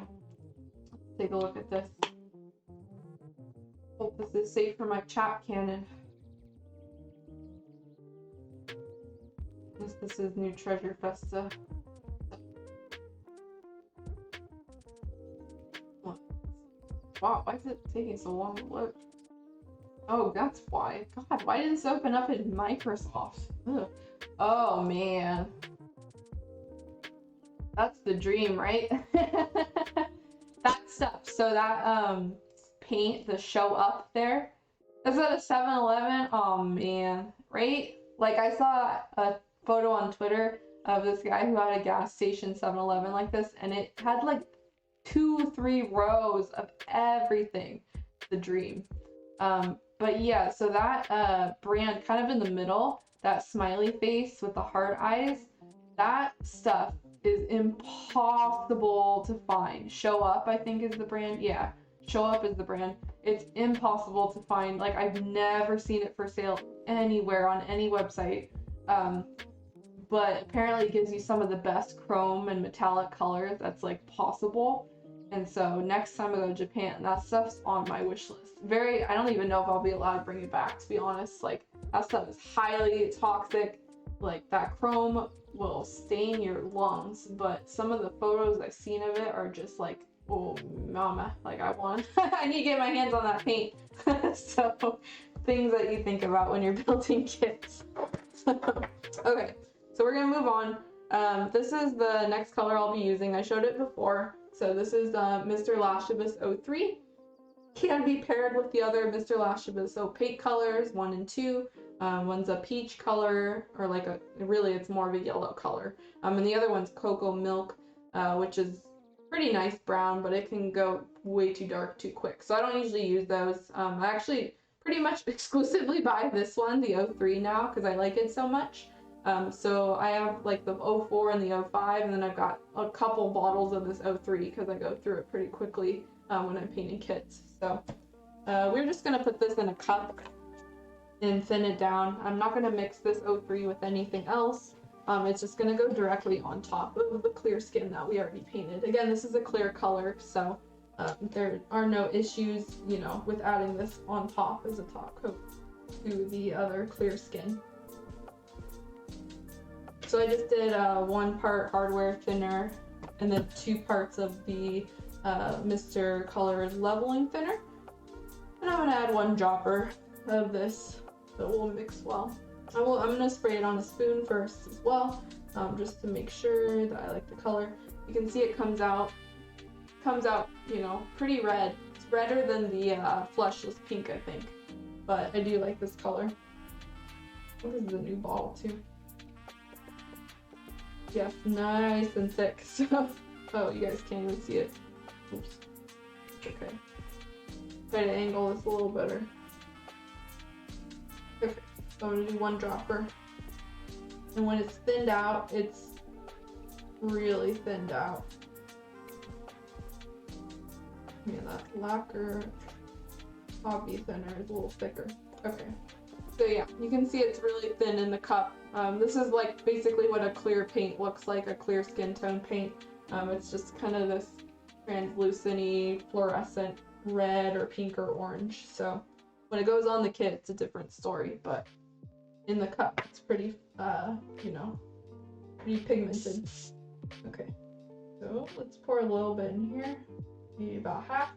Take a look at this. Hope this is safe for my chap cannon. This is new Treasure Festa. Wow, why is it taking so long to load? Oh, that's why. God, why didn't this open up in Microsoft? Ugh. Oh, man. That's the dream, right? That stuff. So that paint, the show up there, is at a 7-Eleven. Oh, man. Right? Like, I saw a photo on Twitter of this guy who had a gas station 7-Eleven like this, and it had like 2-3 rows of everything. The dream. But yeah, so that brand kind of in the middle, that smiley face with the heart eyes, that stuff is impossible to find. Show Up, I think, is the brand. Yeah, Show Up is the brand. It's impossible to find. Like, I've never seen it for sale anywhere on any website. But apparently it gives you some of the best chrome and metallic colors that's like possible. And so next time I go to Japan, that stuff's on my wish list. I don't even know if I'll be allowed to bring it back, to be honest. Like, that stuff is highly toxic. Like, that chrome will stain your lungs, but some of the photos I've seen of it are just like, oh mama, like I need to get my hands on that paint. So, things that you think about when you're building kits. Okay, so we're gonna move on. This is the next color I'll be using. I showed it before. So this is Mr. Lascivus 03. Can be paired with the other Mr. Lascivus opaque colors, 1 and 2. One's a peach color, or like really it's more of a yellow color. And the other one's cocoa milk, which is pretty nice brown, but it can go way too dark too quick. So I don't usually use those. I actually pretty much exclusively buy this one, the 03 now, because I like it so much. So I have like the 04 and the 05, and then I've got a couple bottles of this 03 because I go through it pretty quickly when I'm painting kits. So we're just gonna put this in a cup and thin it down. I'm not gonna mix this 03 with anything else. It's just gonna go directly on top of the clear skin that we already painted. Again, this is a clear color, so there are no issues, you know, with adding this on top as a top coat to the other clear skin. So I just did 1 part hardware thinner and then 2 parts of the Mr. Colors leveling thinner. And I'm gonna add 1 dropper of this it will mix well. I'm gonna spray it on a spoon first as well, just to make sure that I like the color. You can see it comes out, you know, pretty red. It's redder than the Flushless Pink, I think, but I do like this color. This is a new bottle too. Yes, nice and thick. So, oh, you guys can't even see it. Oops. Okay. Try to angle this a little better. Okay, so I'm gonna do one dropper. And when it's thinned out, it's really thinned out. Yeah, that lacquer hobby thinner is a little thicker. Okay. So yeah, you can see it's really thin in the cup. This is like basically what a clear paint looks like, a clear skin tone paint. It's just kind of this translucent-y, fluorescent red or pink or orange. So when it goes on the kit, it's a different story, but in the cup, it's pretty, you know, pretty pigmented. Okay, so let's pour a little bit in here, maybe about half,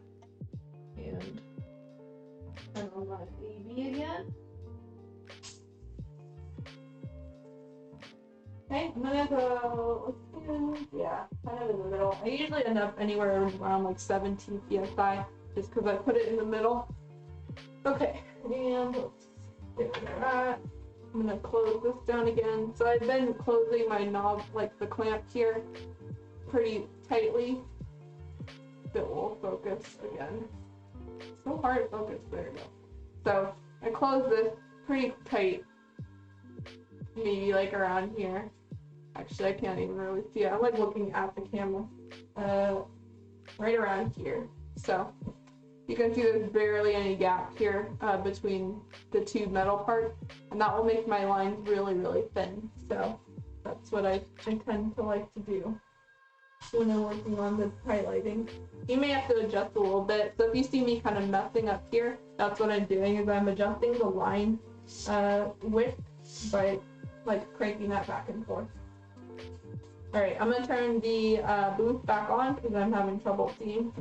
and turn on my AB again. Okay, I'm gonna go, yeah, kind of in the middle. I usually end up anywhere around like 17 psi, just because I put it in the middle. Okay, and let's get rid of that. I'm gonna close this down again. So I've been closing my knob, like the clamp here, pretty tightly. It will focus again. So hard to focus, there we go. So I close this pretty tight, maybe like around here. Actually, I can't even really see it. I'm like looking at the camera. Right around here. So you can see there's barely any gap here between the two metal parts, and that will make my lines really, really thin. So that's what I tend to like to do when I'm working on this highlighting. You may have to adjust a little bit. So if you see me kind of messing up here, that's what I'm doing, is I'm adjusting the line width by like cranking that back and forth. All right, I'm gonna turn the booth back on because I'm having trouble seeing.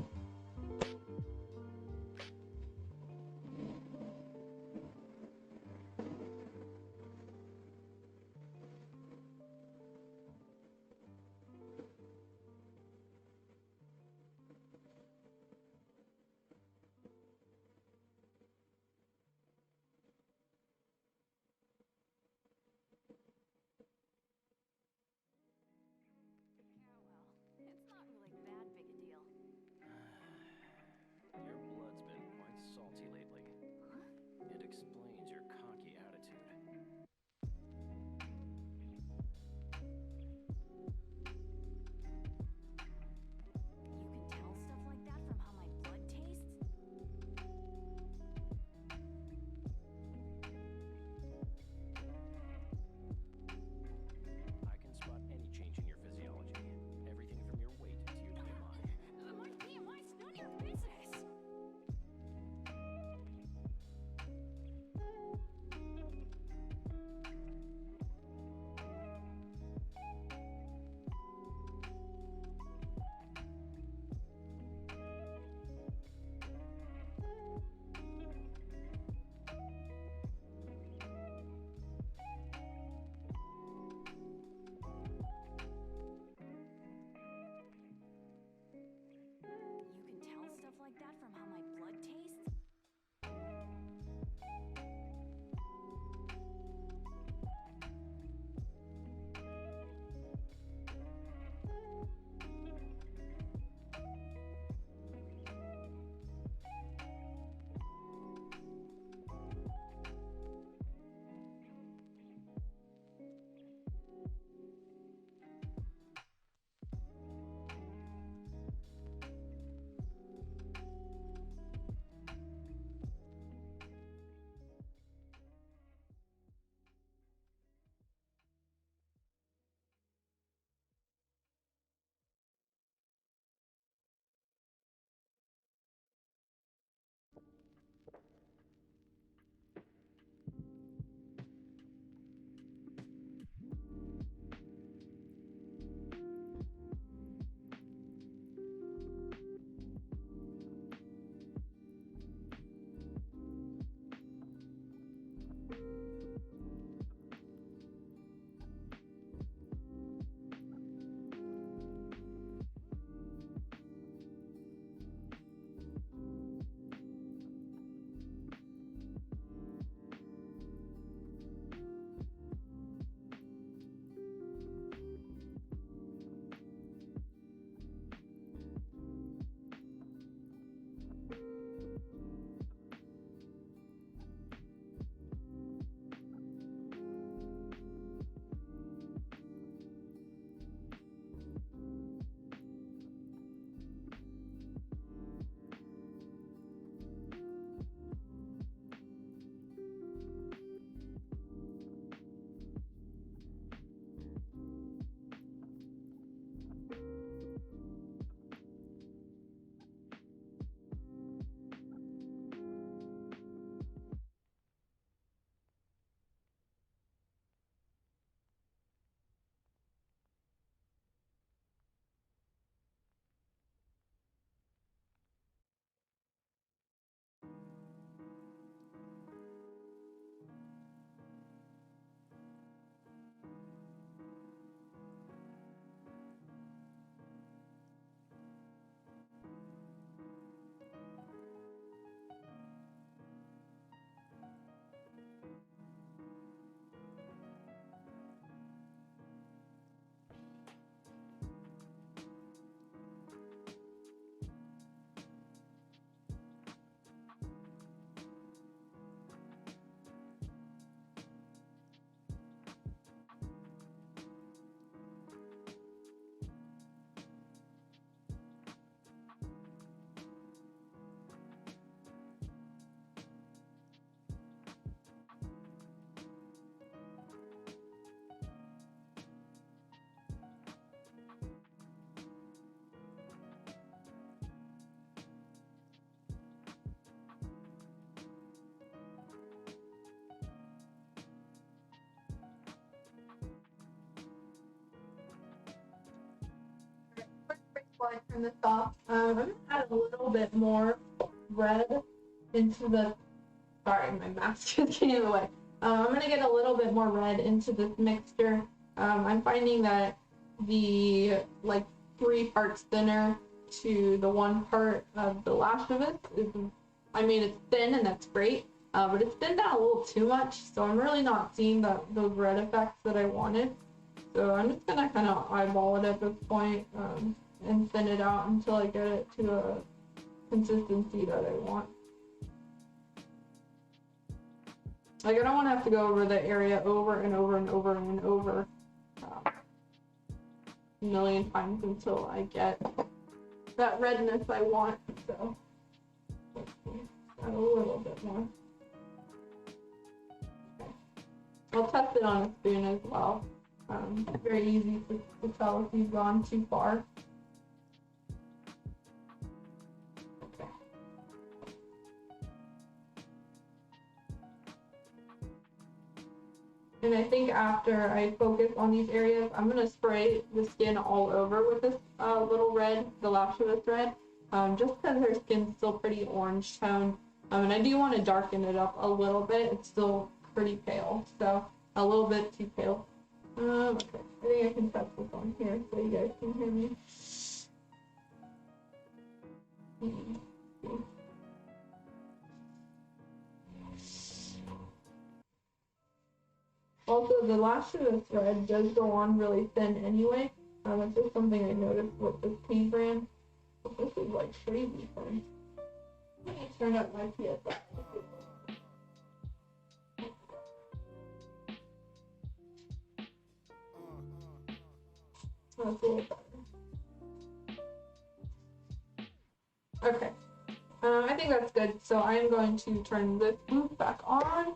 I turn this off. I'm gonna add a little bit more red into the. Sorry, my mask is getting in the way. I'm gonna get a little bit more red into this mixture. I'm finding that the like 3 parts thinner to the 1 part of the lash of it is. I mean, it's thin and that's great, but it's thinned down a little too much, so I'm really not seeing those red effects that I wanted. So I'm just gonna kind of eyeball it at this point and thin it out until I get it to a consistency that I want. Like, I don't want to have to go over the area over and over and over and over a million times until I get that redness I want. So let's see, add a little bit more. Okay. I'll test it on a spoon as well. Very easy to tell if you've gone too far. Okay. And I think after I focus on these areas, I'm going to spray the skin all over with this little red, the lash of this red, just because her skin's still pretty orange toned. And I do want to darken it up a little bit. It's still pretty pale, so a little bit too pale. Okay, I think I can test this on here so you guys can hear me. Also, the lash of this red does go on really thin anyway. That's just something I noticed with this paint brand. But this is like crazy thin. Let me turn up my PSI. That's a little better. Okay. I think that's good. So I'm going to turn this booth back on.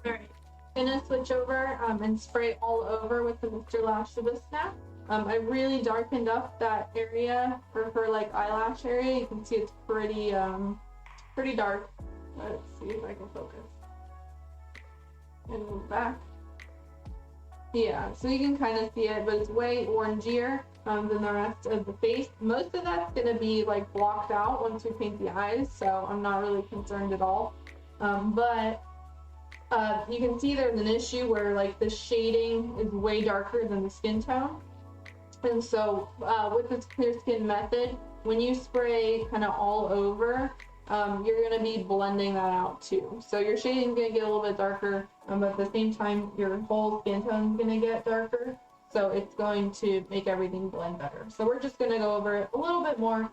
Alright, gonna switch over and spray all over with the Mr. Lashless now. I really darkened up that area for her like eyelash area. You can see it's pretty dark. Let's see if I can focus. And move back. Yeah, so you can kind of see it, but it's way orangier than the rest of the face. Most of that's gonna be like blocked out once we paint the eyes, so I'm not really concerned at all. But you can see there's an issue where like the shading is way darker than the skin tone. And so with this clear skin method, when you spray kind of all over, you're going to be blending that out too. So your shading is going to get a little bit darker, but at the same time, your whole skin tone is going to get darker. So it's going to make everything blend better. So we're just going to go over it a little bit more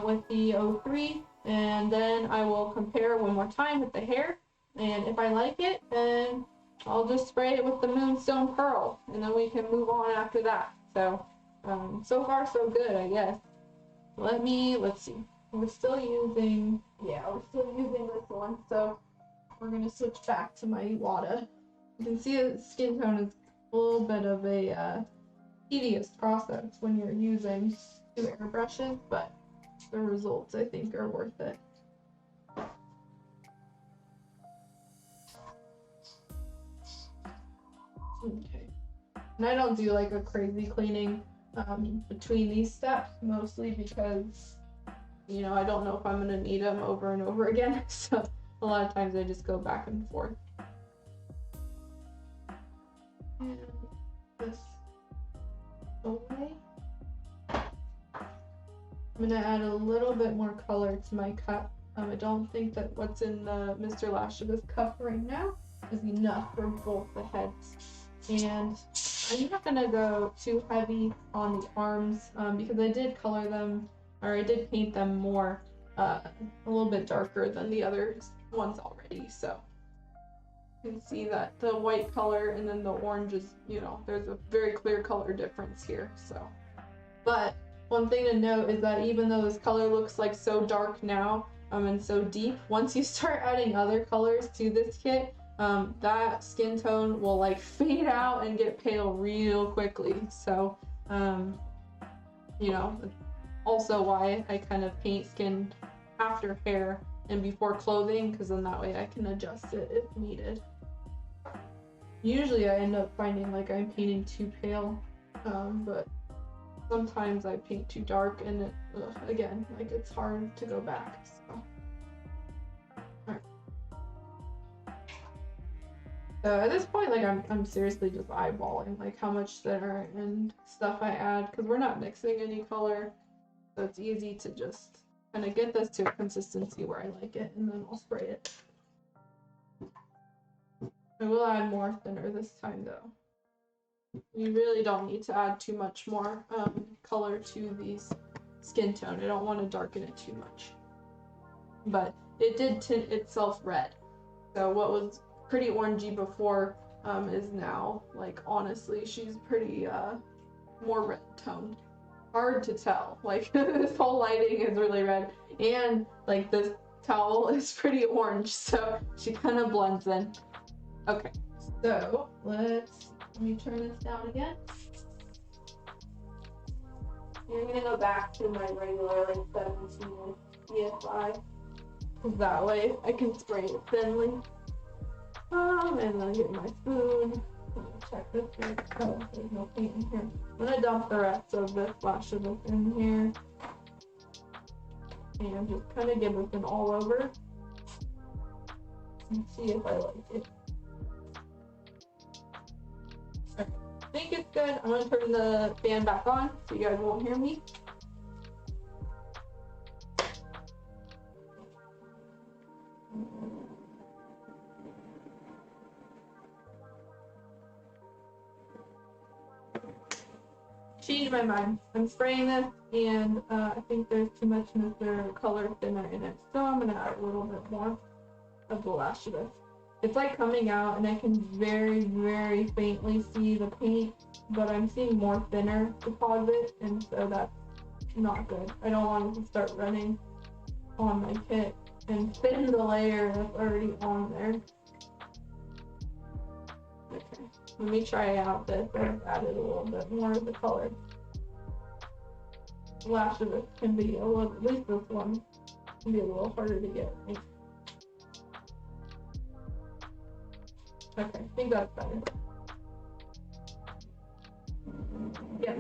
with the 03, and then I will compare one more time with the hair. And if I like it, then I'll just spray it with the Moonstone Pearl, and then we can move on after that. So, so far so good, I guess. Let's see. We're still using this one, so we're gonna switch back to my Iwata. You can see the skin tone is a little bit of a tedious process when you're using two airbrushes, but the results I think are worth it. Okay, and I don't do like a crazy cleaning between these steps, mostly because, you know, I don't know if I'm gonna need them over and over again. So a lot of times I just go back and forth. And this away. I'm gonna add a little bit more color to my cup. I don't think that what's in the Mr. Lashless cup right now is enough for both the heads. And I'm not gonna go too heavy on the arms because I did color them, or I did paint them more, a little bit darker than the other ones already. So you can see that the white color and then the orange is, you know, there's a very clear color difference here. So, but one thing to note is that even though this color looks like so dark now and so deep, once you start adding other colors to this kit, that skin tone will like fade out and get pale real quickly. So, you know, also why I kind of paint skin after hair and before clothing, because then that way I can adjust it if needed. Usually I end up finding like I'm painting too pale, but sometimes I paint too dark and it, again, like it's hard to go back. So. So at this point, like I'm seriously just eyeballing like how much thinner and stuff I add, because we're not mixing any color, so it's easy to just kind of get this to a consistency where I like it, and then I'll spray it. I will add more thinner this time though. You really don't need to add too much more color to these skin tone. I don't want to darken it too much. But it did tint itself red. So what was pretty orangey before is now, like, honestly, she's pretty more red toned. Hard to tell. Like, this whole lighting is really red. And, like, this towel is pretty orange, so she kind of blends in. Okay, so let me turn this down again. You're gonna go back to my regular, like, 17 ESI. That way I can spray it thinly. And then get my spoon. Check this here. Oh, there's no paint in here. I'm gonna dump the rest of this flash of this in here. And just kind of give this an all over. And see if I like it. Okay. I think it's good. I'm gonna turn the fan back on so you guys won't hear me. Changed my mind. I'm spraying this, and I think there's too much Mr. Color Thinner in it, so I'm gonna add a little bit more of the last of this. It's like coming out, and I can very, very faintly see the paint, but I'm seeing more thinner deposit, and so that's not good. I don't want it to start running on my kit and thin the layer that's already on there. Okay, let me try out this. I've added a little bit more of the color. The lash of it can be a little, at least this one, can be a little harder to get. Okay, I think that's better. Yeah.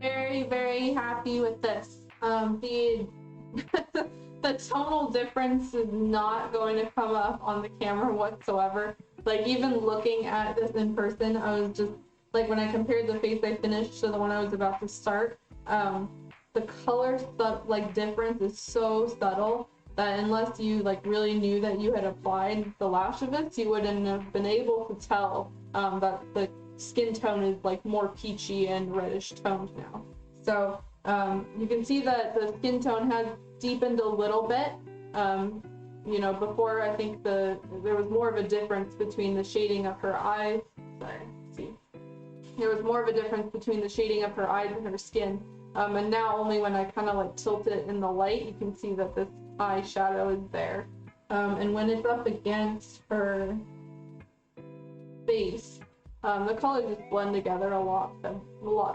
Very, very happy with this. The the tonal difference is not going to come up on the camera whatsoever. Like even looking at this in person, I was just like when I compared the face I finished to the one I was about to start, the color like difference is so subtle that unless you like really knew that you had applied the lash of it, you wouldn't have been able to tell that the skin tone is like more peachy and reddish toned now. So you can see that the skin tone has deepened a little bit. You know, before I think there was more of a difference between the shading of her eyes. Sorry, see. There was more of a difference between the shading of her eyes and her skin. And now only when I kind of like tilt it in the light, you can see that this eye shadow is there. And when it's up against her face, The colors just blend together a lot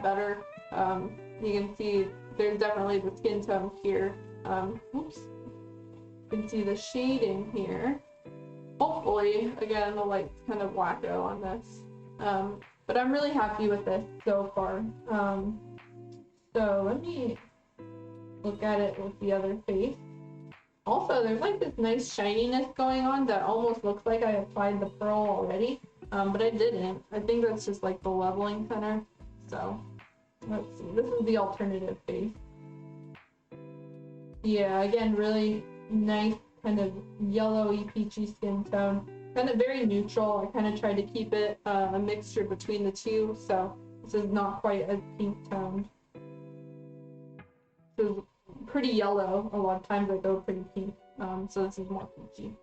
better. You can see there's definitely the skin tone here. Oops. You can see the shading here. Hopefully, again, the light's kind of wacko on this. But I'm really happy with this so far. So let me look at it with the other face. Also, there's like this nice shininess going on that almost looks like I applied the pearl already, but I didn't. I think that's just like the leveling thinner. So let's see. This is the alternative face. Yeah, again, really nice kind of yellowy, peachy skin tone. Kind of very neutral. I kind of tried to keep it a mixture between the two, so this is not quite as pink toned. This is pretty yellow. A lot of times I go pretty pink, so this is more peachy.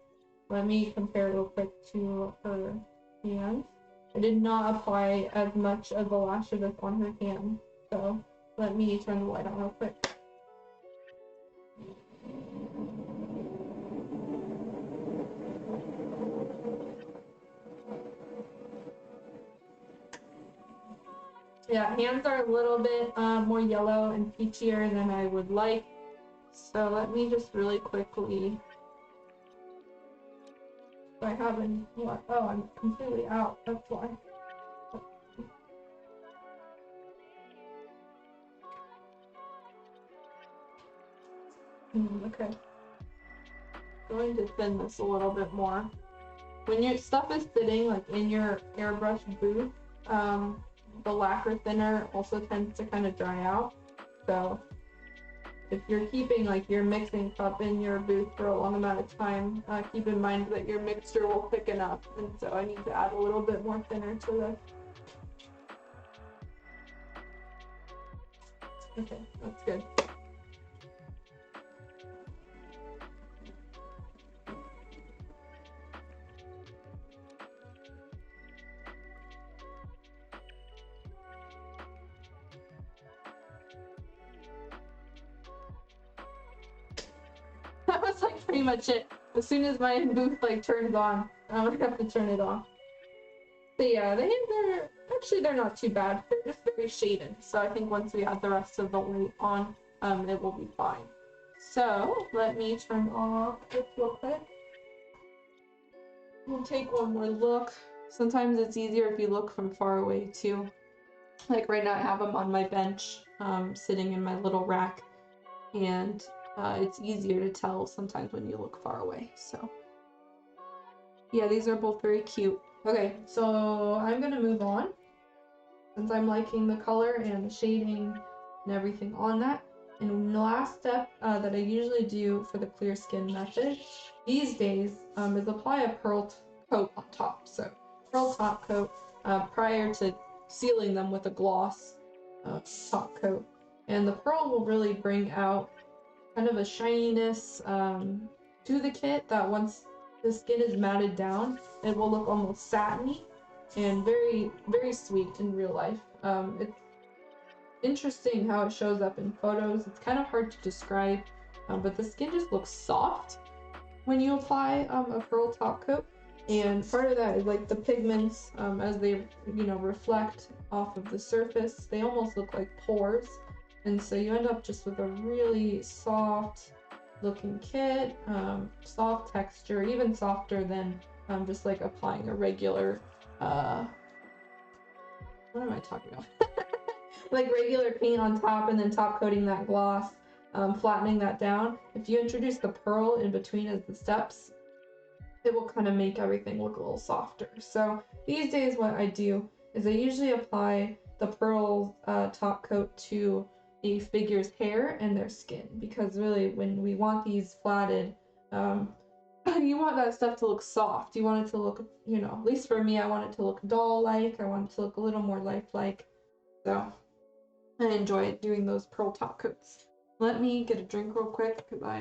Let me compare real quick to her hands. I did not apply as much of the lash of this on her hand, so let me turn the light on real quick. Yeah, hands are a little bit more yellow and peachier than I would like. So let me just really quickly. I haven't. What? Oh, I'm completely out. That's why. Okay. Going to thin this a little bit more. When your stuff is sitting like in your airbrush booth, the lacquer thinner also tends to kind of dry out. So if you're keeping like your mixing cup in your booth for a long amount of time, keep in mind that your mixture will thicken up, and so I need to add a little bit more thinner to this. Okay, that's good. That was like pretty much it. As soon as my booth like turns on, I'm gonna have to turn it off. But yeah, they're not too bad. They're just very shaded. So I think once we add the rest of the light on, it will be fine. So let me turn off this real quick. We'll take one more look. Sometimes it's easier if you look from far away too. Like right now I have them on my bench, sitting in my little rack, and it's easier to tell sometimes when you look far away. So yeah, these are both very cute. Okay, so I'm gonna move on since I'm liking the color and the shading and everything on that. And the last step that I usually do for the clear skin method these days is apply a pearl coat on top. So pearl top coat prior to sealing them with a gloss top coat. And the pearl will really bring out kind of a shininess to the kit that once the skin is matted down, it will look almost satiny and very, very sweet in real life. It's interesting how it shows up in photos. It's kind of hard to describe, but the skin just looks soft when you apply a pearl top coat. And part of that is like the pigments, as they, reflect off of the surface, they almost look like pores. And so you end up just with a really soft looking kit, soft texture, even softer than just like applying a regular, what am I talking about? Like regular paint on top and then top coating that gloss, flattening that down. If you introduce the pearl in between as the steps, it will kind of make everything look a little softer. So these days what I do is I usually apply the pearl top coat to the figure's hair and their skin, because really when we want these flatted, you want that stuff to look soft. You want it to look, at least for me, I want it to look doll-like. I want it to look a little more lifelike. So I enjoy doing those pearl top coats. Let me get a drink real quick because I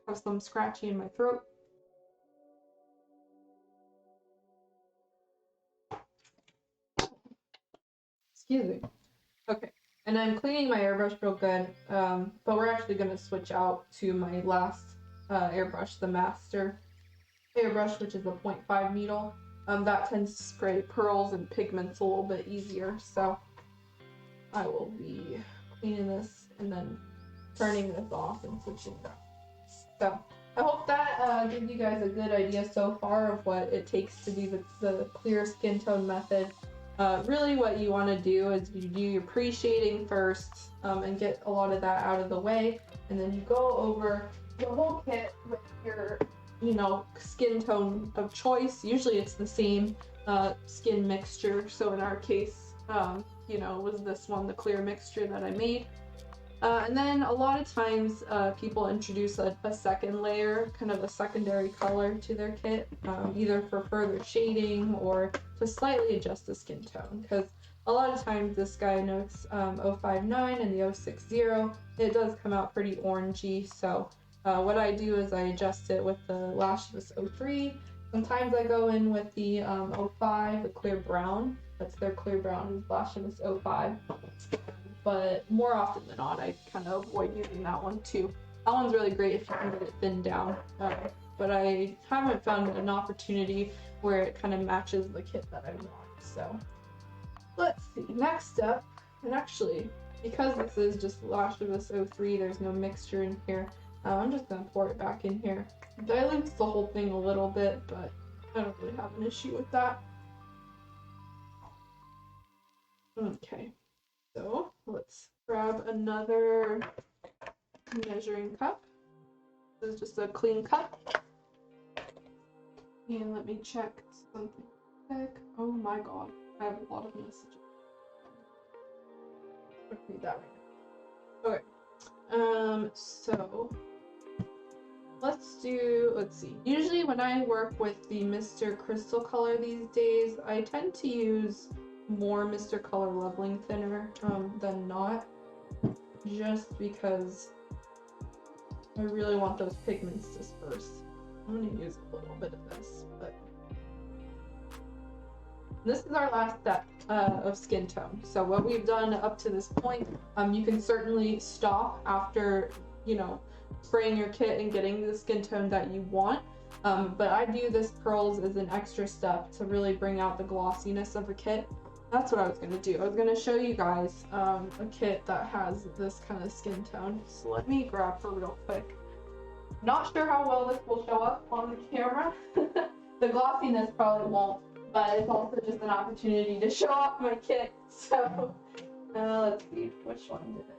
have some scratchy in my throat. Excuse me. Okay, and I'm cleaning my airbrush real good, but we're actually going to switch out to my last airbrush, the Master airbrush, which is a 0.5 needle. that tends to spray pearls and pigments a little bit easier. So I will be cleaning this and then turning this off and switching it up. So I hope that gives you guys a good idea so far of what it takes to do the clear skin tone method. Really what you want to do is you do your pre-shading first and get a lot of that out of the way, and then you go over the whole kit with your, you know, skin tone of choice. Usually it's the same skin mixture, so in our case, you know, was this one the clear mixture that I made. And then a lot of times people introduce a second layer, kind of a secondary color to their kit, either for further shading or to slightly adjust the skin tone. Because a lot of times this guy notes 059 and the 060, it does come out pretty orangey. So what I do is I adjust it with the Lashless 03. Sometimes I go in with the 05, the clear brown. That's their clear brown Lashless 05. But more often than not, I kind of avoid using that one too. That one's really great if you can get it thinned down. But I haven't found an opportunity where it kind of matches the kit that I want. So let's see. Next up, and actually, because this is just Lash of Us 03, there's no mixture in here. I'm just gonna pour it back in here. Dilutes the whole thing a little bit, but I don't really have an issue with that. Okay. So let's grab another measuring cup. This is just a clean cup. And let me check something quick. Oh my god, I have a lot of messages. I'll read that right now. Okay. So let's see. Usually when I work with the Mr. Crystal color these days, I tend to use more Mr. Color leveling thinner than not, just because I really want those pigments dispersed. I'm gonna use a little bit of this, but this is our last step of skin tone. So what we've done up to this point, you can certainly stop after, you know, spraying your kit and getting the skin tone that you want. But I do this pearls as an extra step to really bring out the glossiness of a kit. That's what I was gonna do. I was gonna show you guys a kit that has this kind of skin tone. So let me grab her real quick. Not sure how well this will show up on the camera. The glossiness probably won't, but it's also just an opportunity to show off my kit. So let's see, which one did it?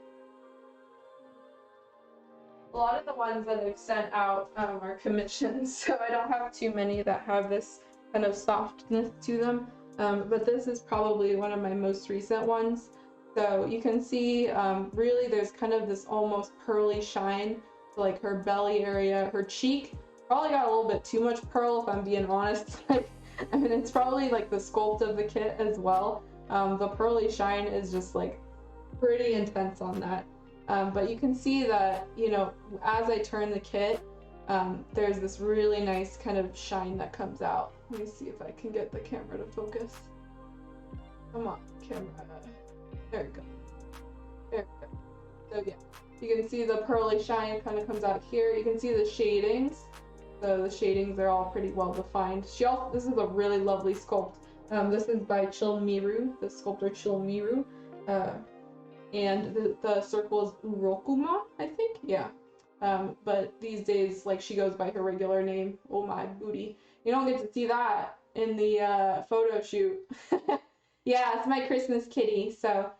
A lot of the ones that I've sent out are commissions, so I don't have too many that have this kind of softness to them. But this is probably one of my most recent ones. So you can see really there's kind of this almost pearly shine, like her belly area, her cheek. Probably got a little bit too much pearl if I'm being honest. I mean, it's probably like the sculpt of the kit as well. The pearly shine is just like pretty intense on that. But you can see that, you know, as I turn the kit, there's this really nice kind of shine that comes out. Let me see if I can get the camera to focus. Come on, camera. There we go. There we go. So yeah, you can see the pearly shine kind of comes out here. You can see the shadings. So the shadings are all pretty well defined. This is a really lovely sculpt. This is by Chill Miru, the sculptor Chill Miru. And the circle is Urokuma, I think? Yeah. But these days, like, she goes by her regular name. Oh my booty. You don't get to see that in the photo shoot. Yeah, it's my Christmas kitty. So,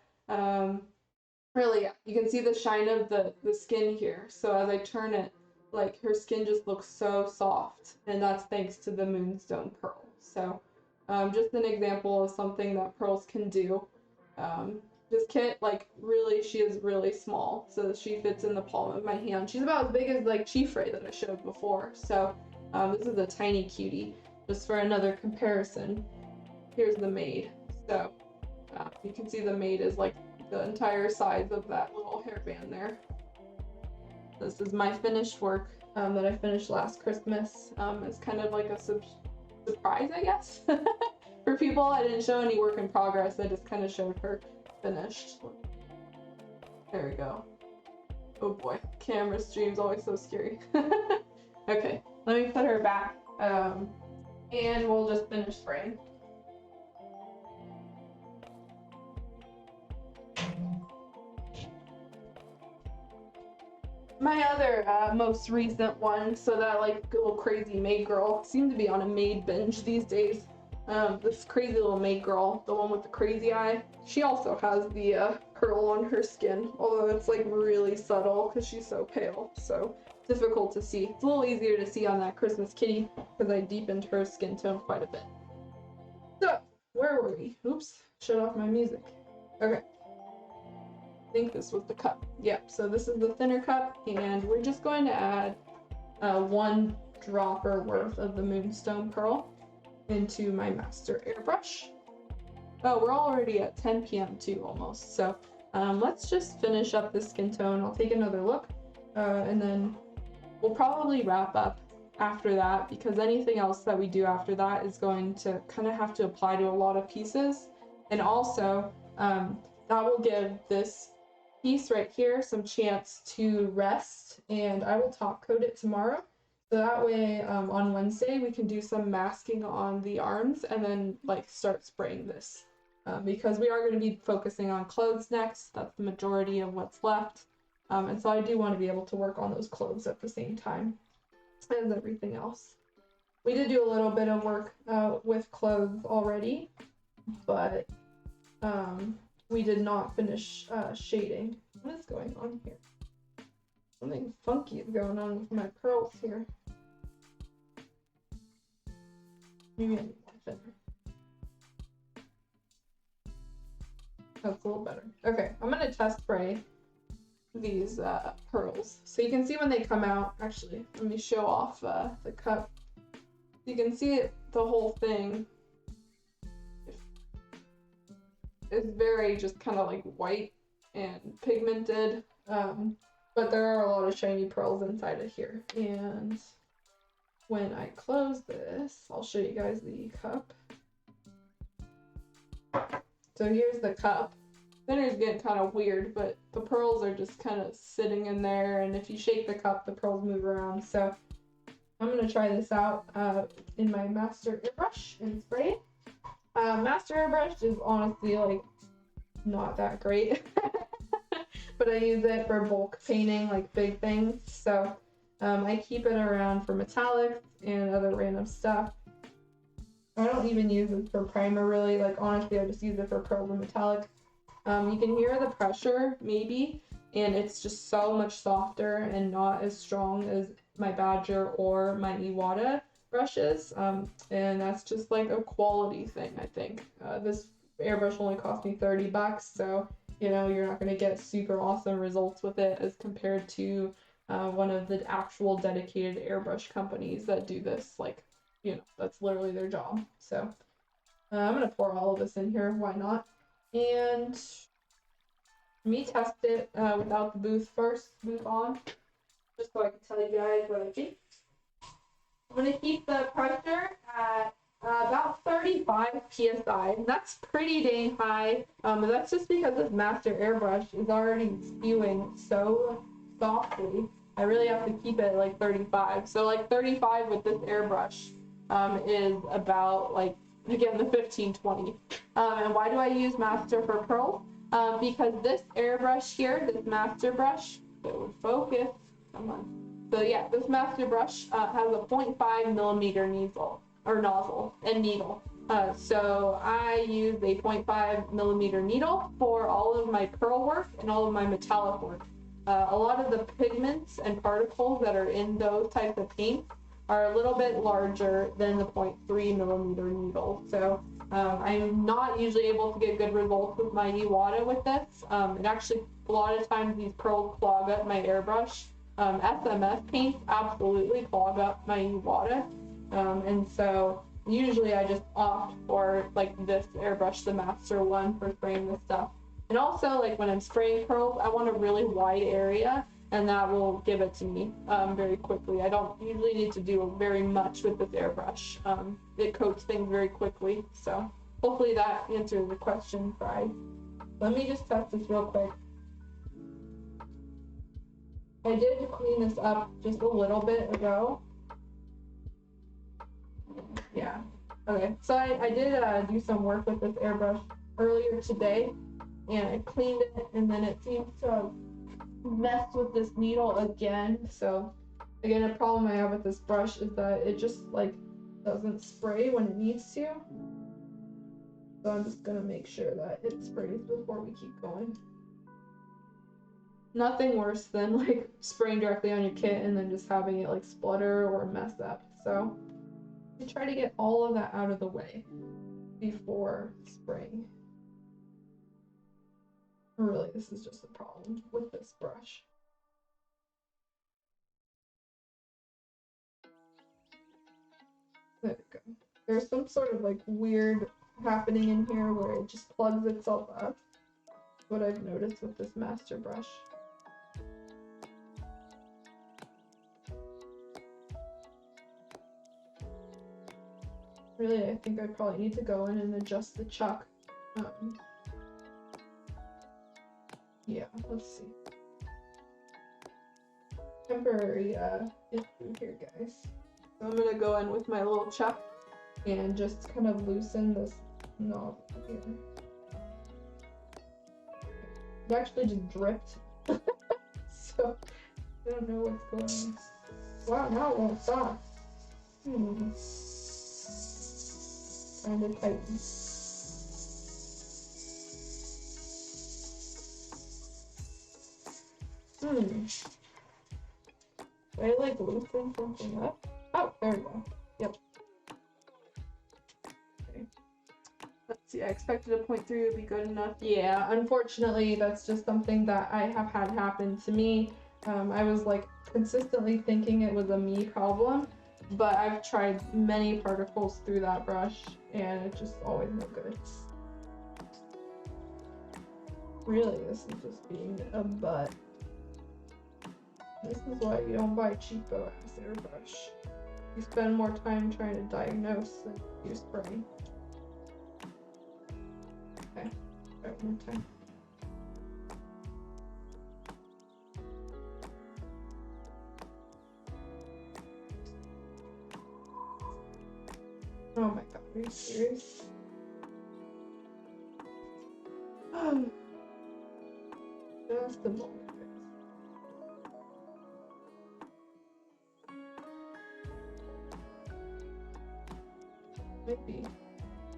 really, yeah, you can see the shine of the skin here. So as I turn it, like, her skin just looks so soft. And that's thanks to the Moonstone Pearl. So, just an example of something that pearls can do. This kit, like, really, she is really small, so she fits in the palm of my hand. She's about as big as, like, Chifre that I showed before, so this is a tiny cutie. Just for another comparison, here's the Maid. So you can see the Maid is, like, the entire size of that little hairband there. This is my finished work that I finished last Christmas. It's kind of like a surprise, I guess, for people. I didn't show any work in progress, I just kind of showed her finished. There we go. Oh boy, camera stream's always so scary. Okay, let me put her back. And we'll just finish spraying. My other most recent one, so that like little crazy Maid girl, seemed to be on a Maid binge these days. This crazy little Maid girl, the one with the crazy eye, she also has the pearl on her skin, although it's like really subtle because she's so pale, so difficult to see. It's a little easier to see on that Christmas kitty because I deepened her skin tone quite a bit. So, where were we? Oops, shut off my music. Okay. I think this was the cup. Yep, so this is the thinner cup, and we're just going to add 1 dropper worth of the Moonstone Pearl into my master airbrush. Oh, we're already at 10 p.m. too, almost. So let's just finish up this skin tone. I'll take another look, and then we'll probably wrap up after that, because anything else that we do after that is going to kind of have to apply to a lot of pieces. And also, that will give this piece right here some chance to rest, and I will top coat it tomorrow. So that way, on Wednesday, we can do some masking on the arms and then like start spraying this. Because we are going to be focusing on clothes next. That's the majority of what's left. And so I do want to be able to work on those clothes at the same time as everything else. We did do a little bit of work with clothes already, but we did not finish shading. What is going on here? Something funky is going on with my pearls here. Maybe I need more thinner. That's a little better. Okay, I'm gonna test spray these pearls. So you can see when they come out. Actually, let me show off the cup. You can see it, the whole thing is very just kind of like white and pigmented, but there are a lot of shiny pearls inside of here. And when I close this, I'll show you guys the cup. So here's the cup. Thinner's getting kind of weird, but the pearls are just kind of sitting in there, and if you shake the cup, the pearls move around. So I'm gonna try this out in my master airbrush and spray it. Master airbrush is honestly like not that great, but I use it for bulk painting, like big things. So I keep it around for metallics and other random stuff. I don't even use it for primer really. Like honestly, I just use it for pearls and metallics. You can hear the pressure maybe, and it's just so much softer and not as strong as my Badger or my Iwata brushes, and that's just like a quality thing, I think. This airbrush only cost me $30, so you know you're not going to get super awesome results with it as compared to one of the actual dedicated airbrush companies that do this. Like, you know, that's literally their job. So I'm going to pour all of this in here, why not? And let me test it without the booth on, just so I can tell you guys what I think. I'm going to keep the pressure at about 35 psi. That's pretty dang high. That's just because this master airbrush is already spewing so softly. I really have to keep it at like 35. So like 35 with this airbrush is about like, again, the 1520. And why do I use master for pearls? Because this airbrush here, this master brush, it would focus, come on. So yeah, this master brush has a 0.5 millimeter nozzle and needle. So I use a 0.5 millimeter needle for all of my pearl work and all of my metallic work. A lot of the pigments and particles that are in those types of paints are a little bit larger than the 0.3 millimeter needle. So I'm not usually able to get good results with my Iwata with this. And actually, a lot of times these pearls clog up my airbrush. SMS paints absolutely clog up my Iwata. And so usually I just opt for like this airbrush, the master one, for spraying this stuff. And also, like when I'm spraying pearls, I want a really wide area, and that will give it to me very quickly. I don't usually need to do very much with this airbrush. It coats things very quickly. So hopefully that answers the question, Fry. Let me just test this real quick. I did clean this up just a little bit ago. Yeah. Okay, so I did do some work with this airbrush earlier today, and I cleaned it, and then it seems to have messed with this needle again. So again, a problem I have with this brush is that it just like doesn't spray when it needs to. So I'm just gonna make sure that it sprays before we keep going. Nothing worse than like spraying directly on your kit and then just having it like splutter or mess up. So I try to get all of that out of the way before spraying. Really, this is just a problem with this brush. There we go. There's some sort of like weird happening in here where it just plugs itself up. That's what I've noticed with this master brush. Really, I think I probably need to go in and adjust the chuck. Yeah, let's see. Temporary issue here, guys. So I'm gonna go in with my little chuck and just kind of loosen this knob here. It actually just dripped. So I don't know what's going on. Wow, now it won't stop. Trying to tighten. Did I like loosen something up? Oh, there we go. Yep. Okay. Let's see, I expected a 0.3 would be good enough. Yeah, unfortunately, that's just something that I have had happen to me. I was like consistently thinking it was a me problem, but I've tried many particles through that brush and it's just always no good. Really, this is just being a butt. This is why you don't buy cheapo ass airbrush. You spend more time trying to diagnose than you spray. Okay, try it one more time. Oh my god, are you serious? Just a moment. Maybe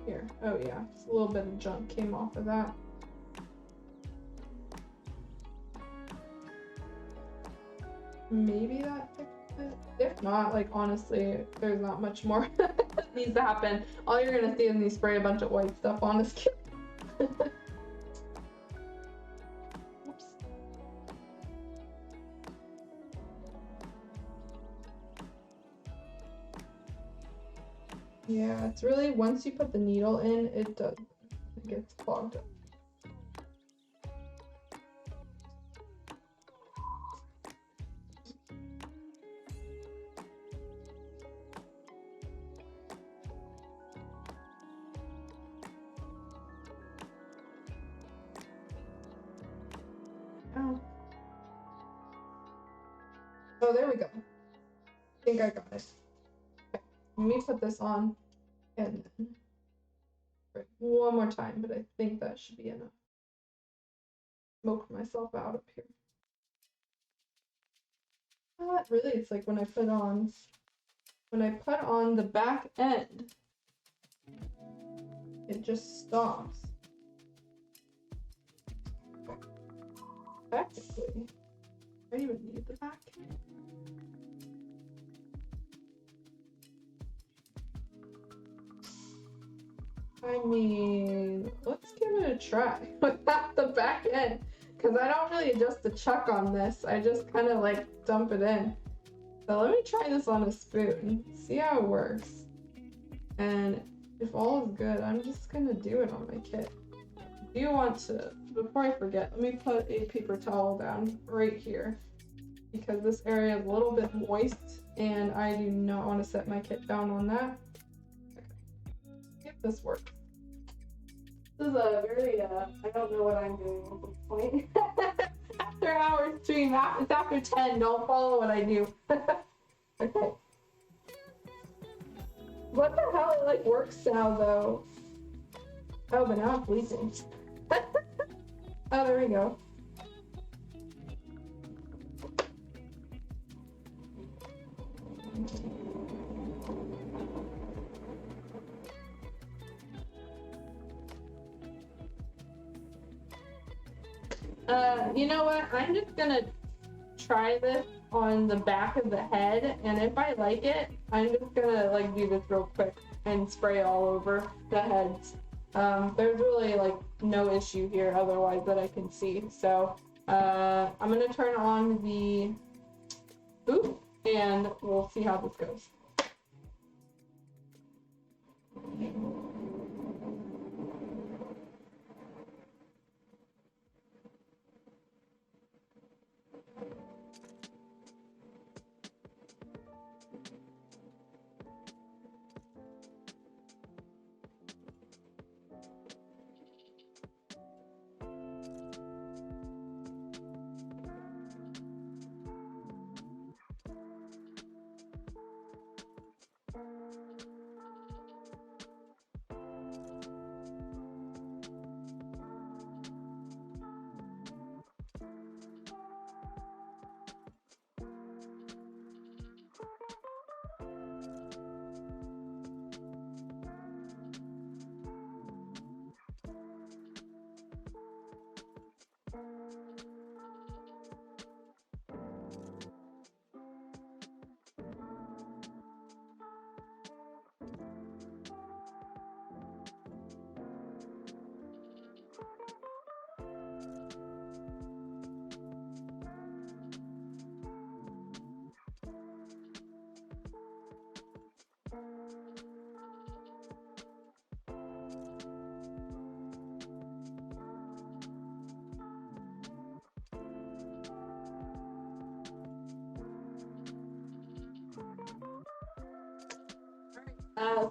here. Oh yeah, just a little bit of junk came off of that. Maybe that fixed it. If not, like honestly, there's not much more that needs to happen. All you're gonna see is me spray a bunch of white stuff on his kit. Oops. Yeah, it's really, once you put the needle in, it gets clogged up. Oh, there we go. I think I got it. Okay. Let me put this on and then one more time, but I think that should be enough. Smoke myself out up here. Really, it's like when I put on the back end, it just stops. Technically, I don't even need the back end. I mean, let's give it a try without the back end, because I don't really adjust the chuck on this. I just kind of like dump it in. So let me try this on a spoon, see how it works. And if all is good, I'm just gonna do it on my kit. Do you want to, before I forget, let me put a paper towel down right here, because this area is a little bit moist and I do not want to set my kit down on that. If this works. This is a very, I don't know what I'm doing at this point. After hours stream, it's after 10, don't follow what I do. Okay. What the hell? It like works now though. Oh, but now it's bleeding. Oh, there we go. You know what? I'm just gonna try this on the back of the head, and if I like it, I'm just gonna like do this real quick and spray all over the heads. There's really like no issue here otherwise that I can see. So I'm gonna turn on the boot and we'll see how this goes.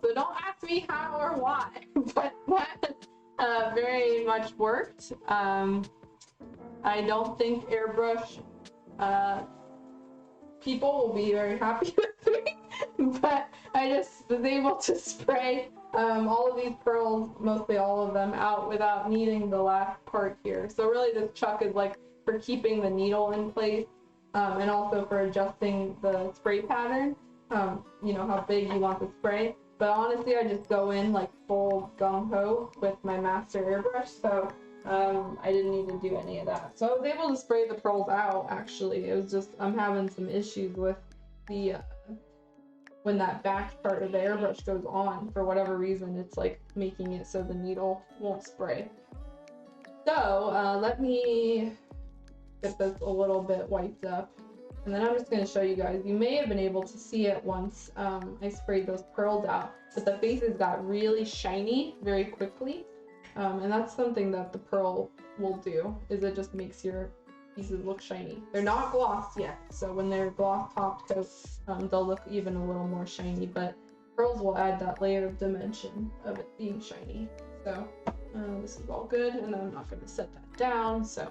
So don't ask me how or why, but that very much worked. I don't think airbrush people will be very happy with me, but I just was able to spray all of these pearls, mostly all of them, out without needing the last part here. So really this chuck is like for keeping the needle in place and also for adjusting the spray pattern, you know, how big you want the spray. But honestly, I just go in like full gung-ho with my master airbrush, so I didn't need to do any of that. So I was able to spray the pearls out, actually. It was just, I'm having some issues with the, when that back part of the airbrush goes on, for whatever reason, it's like making it so the needle won't spray. So let me get this a little bit wiped up. And then I'm just going to show you guys. You may have been able to see it once I sprayed those pearls out, but the faces got really shiny very quickly. And that's something that the pearl will do, is it just makes your pieces look shiny. They're not glossed yet, so when they're gloss top coat, they'll look even a little more shiny, but pearls will add that layer of dimension of it being shiny. So this is all good, and I'm not going to set that down. So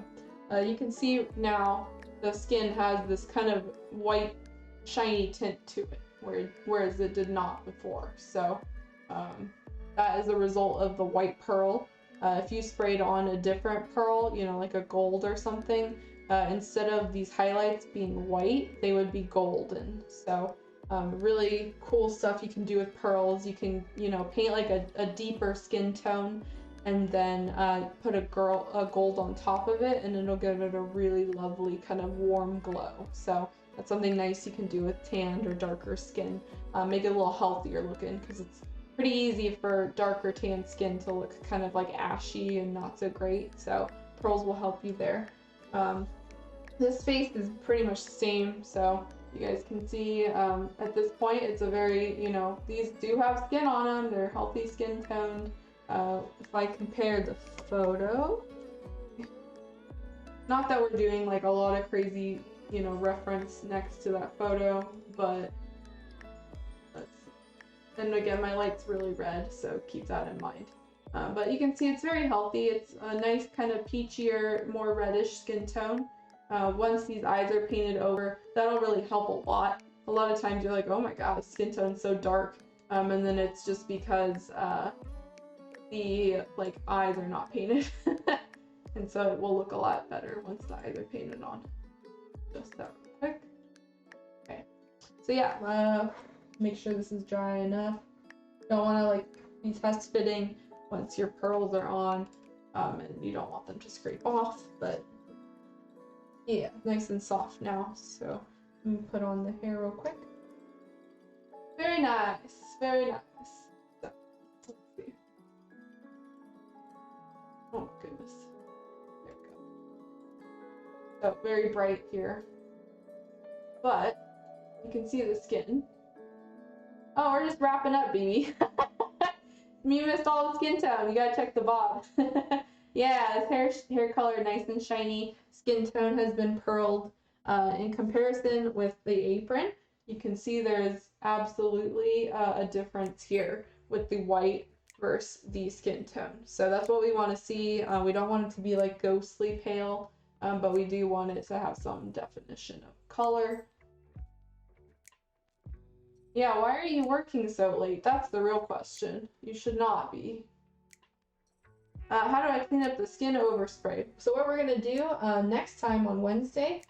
you can see now the skin has this kind of white shiny tint to it, whereas it did not before. So that is a result of the white pearl. If you sprayed on a different pearl, you know, like a gold or something, instead of these highlights being white, they would be golden. So really cool stuff you can do with pearls. You can, you know, paint like a deeper skin tone and then put a gold on top of it, and it'll give it a really lovely kind of warm glow. So that's something nice you can do with tanned or darker skin. Make it a little healthier looking, because it's pretty easy for darker tan skin to look kind of like ashy and not so great. So pearls will help you there. This face is pretty much the same, so you guys can see at this point it's a very, you know, these do have skin on them, they're healthy skin toned. If I compare the photo, not that we're doing like a lot of crazy, you know, reference next to that photo, but and again, my light's really red, so keep that in mind. But you can see it's very healthy. It's a nice kind of peachier, more reddish skin tone. Once these eyes are painted over, that'll really help a lot. A lot of times you're like, oh my god, skin tone's so dark. And then it's just because the like eyes are not painted. And so it will look a lot better once the eyes are painted on. Just that real quick. Okay. So yeah, make sure this is dry enough. Don't want to like be test fitting once your pearls are on, and you don't want them to scrape off, but yeah, nice and soft now. So I'm gonna put on the hair real quick. Very nice, very nice. So, let's see. Oh goodness. There we go. So very bright here. But you can see the skin. Oh, we're just wrapping up, baby. You missed all the skin tone. You gotta check the bob. Yeah, this hair color nice and shiny. Skin tone has been pearled. In comparison with the apron, you can see there's absolutely a difference here with the white versus the skin tone. So that's what we want to see. We don't want it to be like ghostly pale, but we do want it to have some definition of color. Yeah, why are you working so late? That's the real question. You should not be. How do I clean up the skin overspray? So what we're going to do next time on Wednesday,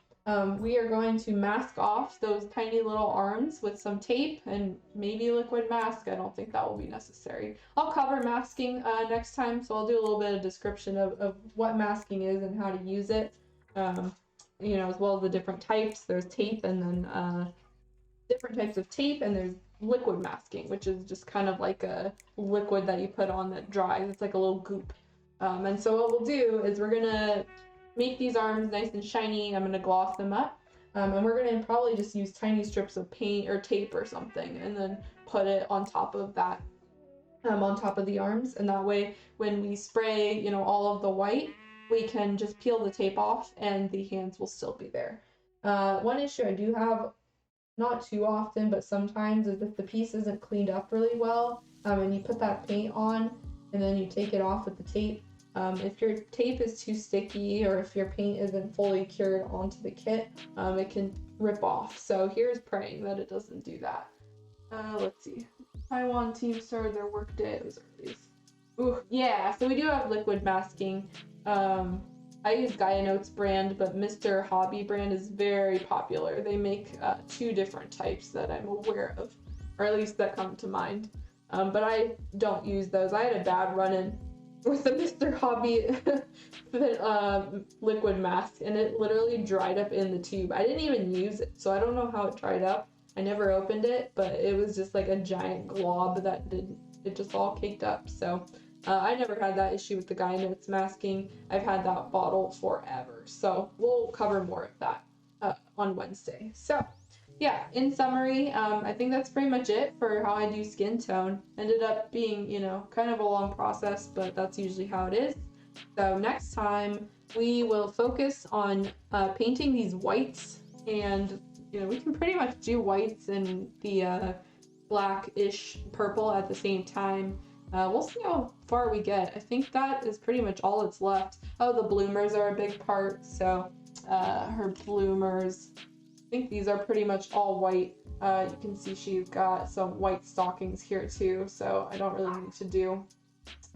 we are going to mask off those tiny little arms with some tape and maybe liquid mask. I don't think that will be necessary. I'll cover masking next time, so I'll do a little bit of description of what masking is and how to use it, you know, as well as the different types. There's tape and then different types of tape, and there's liquid masking, which is just kind of like a liquid that you put on that dries. It's like a little goop. And so what we'll do is we're gonna make these arms nice and shiny. I'm gonna gloss them up, and we're gonna probably just use tiny strips of paint or tape or something, and then put it on top of that, on top of the arms. And that way, when we spray, you know, all of the white, we can just peel the tape off, and the hands will still be there. One issue I do have, not too often, but sometimes, is if the piece isn't cleaned up really well, and you put that paint on and then you take it off with the tape. If your tape is too sticky or if your paint isn't fully cured onto the kit, it can rip off. So here's praying that it doesn't do that. Let's see. Taiwan team started their work day. It was early. Ooh, yeah, so we do have liquid masking. I use Gaia Notes brand, but Mr. Hobby brand is very popular. They make 2 different types that I'm aware of, or at least that come to mind. But I don't use those. I had a bad run-in with the Mr. Hobby liquid mask, and it literally dried up in the tube. I didn't even use it, so I don't know how it dried up. I never opened it, but it was just like a giant glob that it just all caked up. So I never had that issue with the Gaia Notes masking. I've had that bottle forever. So we'll cover more of that on Wednesday. So yeah, in summary, I think that's pretty much it for how I do skin tone. Ended up being, you know, kind of a long process, but that's usually how it is. So next time we will focus on painting these whites, and you know, we can pretty much do whites and the blackish purple at the same time. We'll see how far we get. I think that is pretty much all that's left. Oh, the bloomers are a big part. So her bloomers, I think these are pretty much all white. You can see she's got some white stockings here too, so I don't really need to do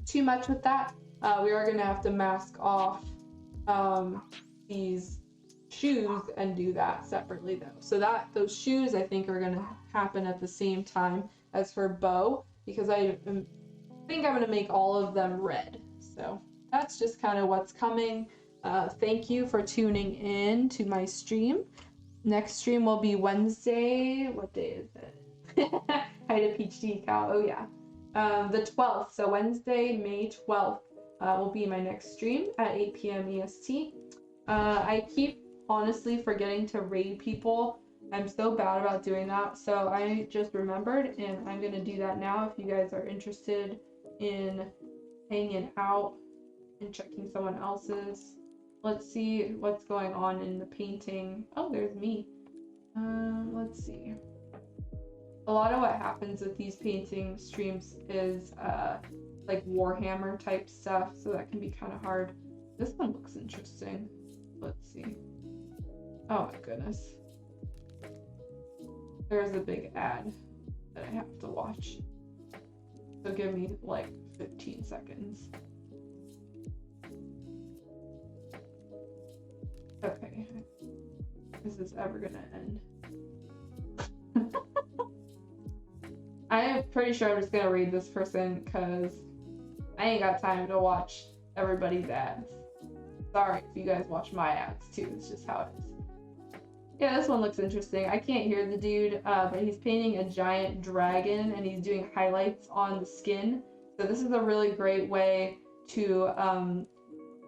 too much with that. We are going to have to mask off these shoes and do that separately though. So those shoes I think are going to happen at the same time as her bow, because I think I'm going to make all of them red. So that's just kind of what's coming. Thank you for tuning in to my stream. Next stream will be Wednesday. What day is it? Hi to Peach Decal. Oh yeah. The 12th. So Wednesday, May 12th will be my next stream at 8 p.m. EST. I keep honestly forgetting to raid people. I'm so bad about doing that. So I just remembered, and I'm going to do that now if you guys are interested in hanging out and checking someone else's. Let's see what's going on in the painting. Oh, there's me. Let's see. A lot of what happens with these painting streams is like Warhammer type stuff, so that can be kind of hard. This one looks interesting. Let's see. Oh my goodness. There's a big ad that I have to watch. So give me like 15 seconds. Okay. Is this ever gonna end? I'm pretty sure I'm just gonna read this person because I ain't got time to watch everybody's ads. Sorry if you guys watch my ads too, it's just how it is. Yeah, this one looks interesting. I can't hear the dude, but he's painting a giant dragon and he's doing highlights on the skin. So this is a really great way to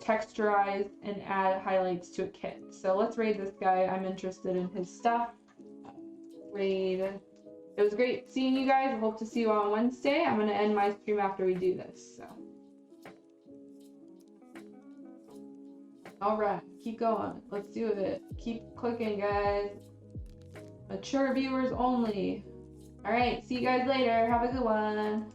texturize and add highlights to a kit. So let's raid this guy. I'm interested in his stuff. Raid. It was great seeing you guys. I hope to see you on Wednesday. I'm going to end my stream after we do this. So. Alright, keep going. Let's do it. Keep clicking, guys. Mature viewers only. Alright, see you guys later. Have a good one.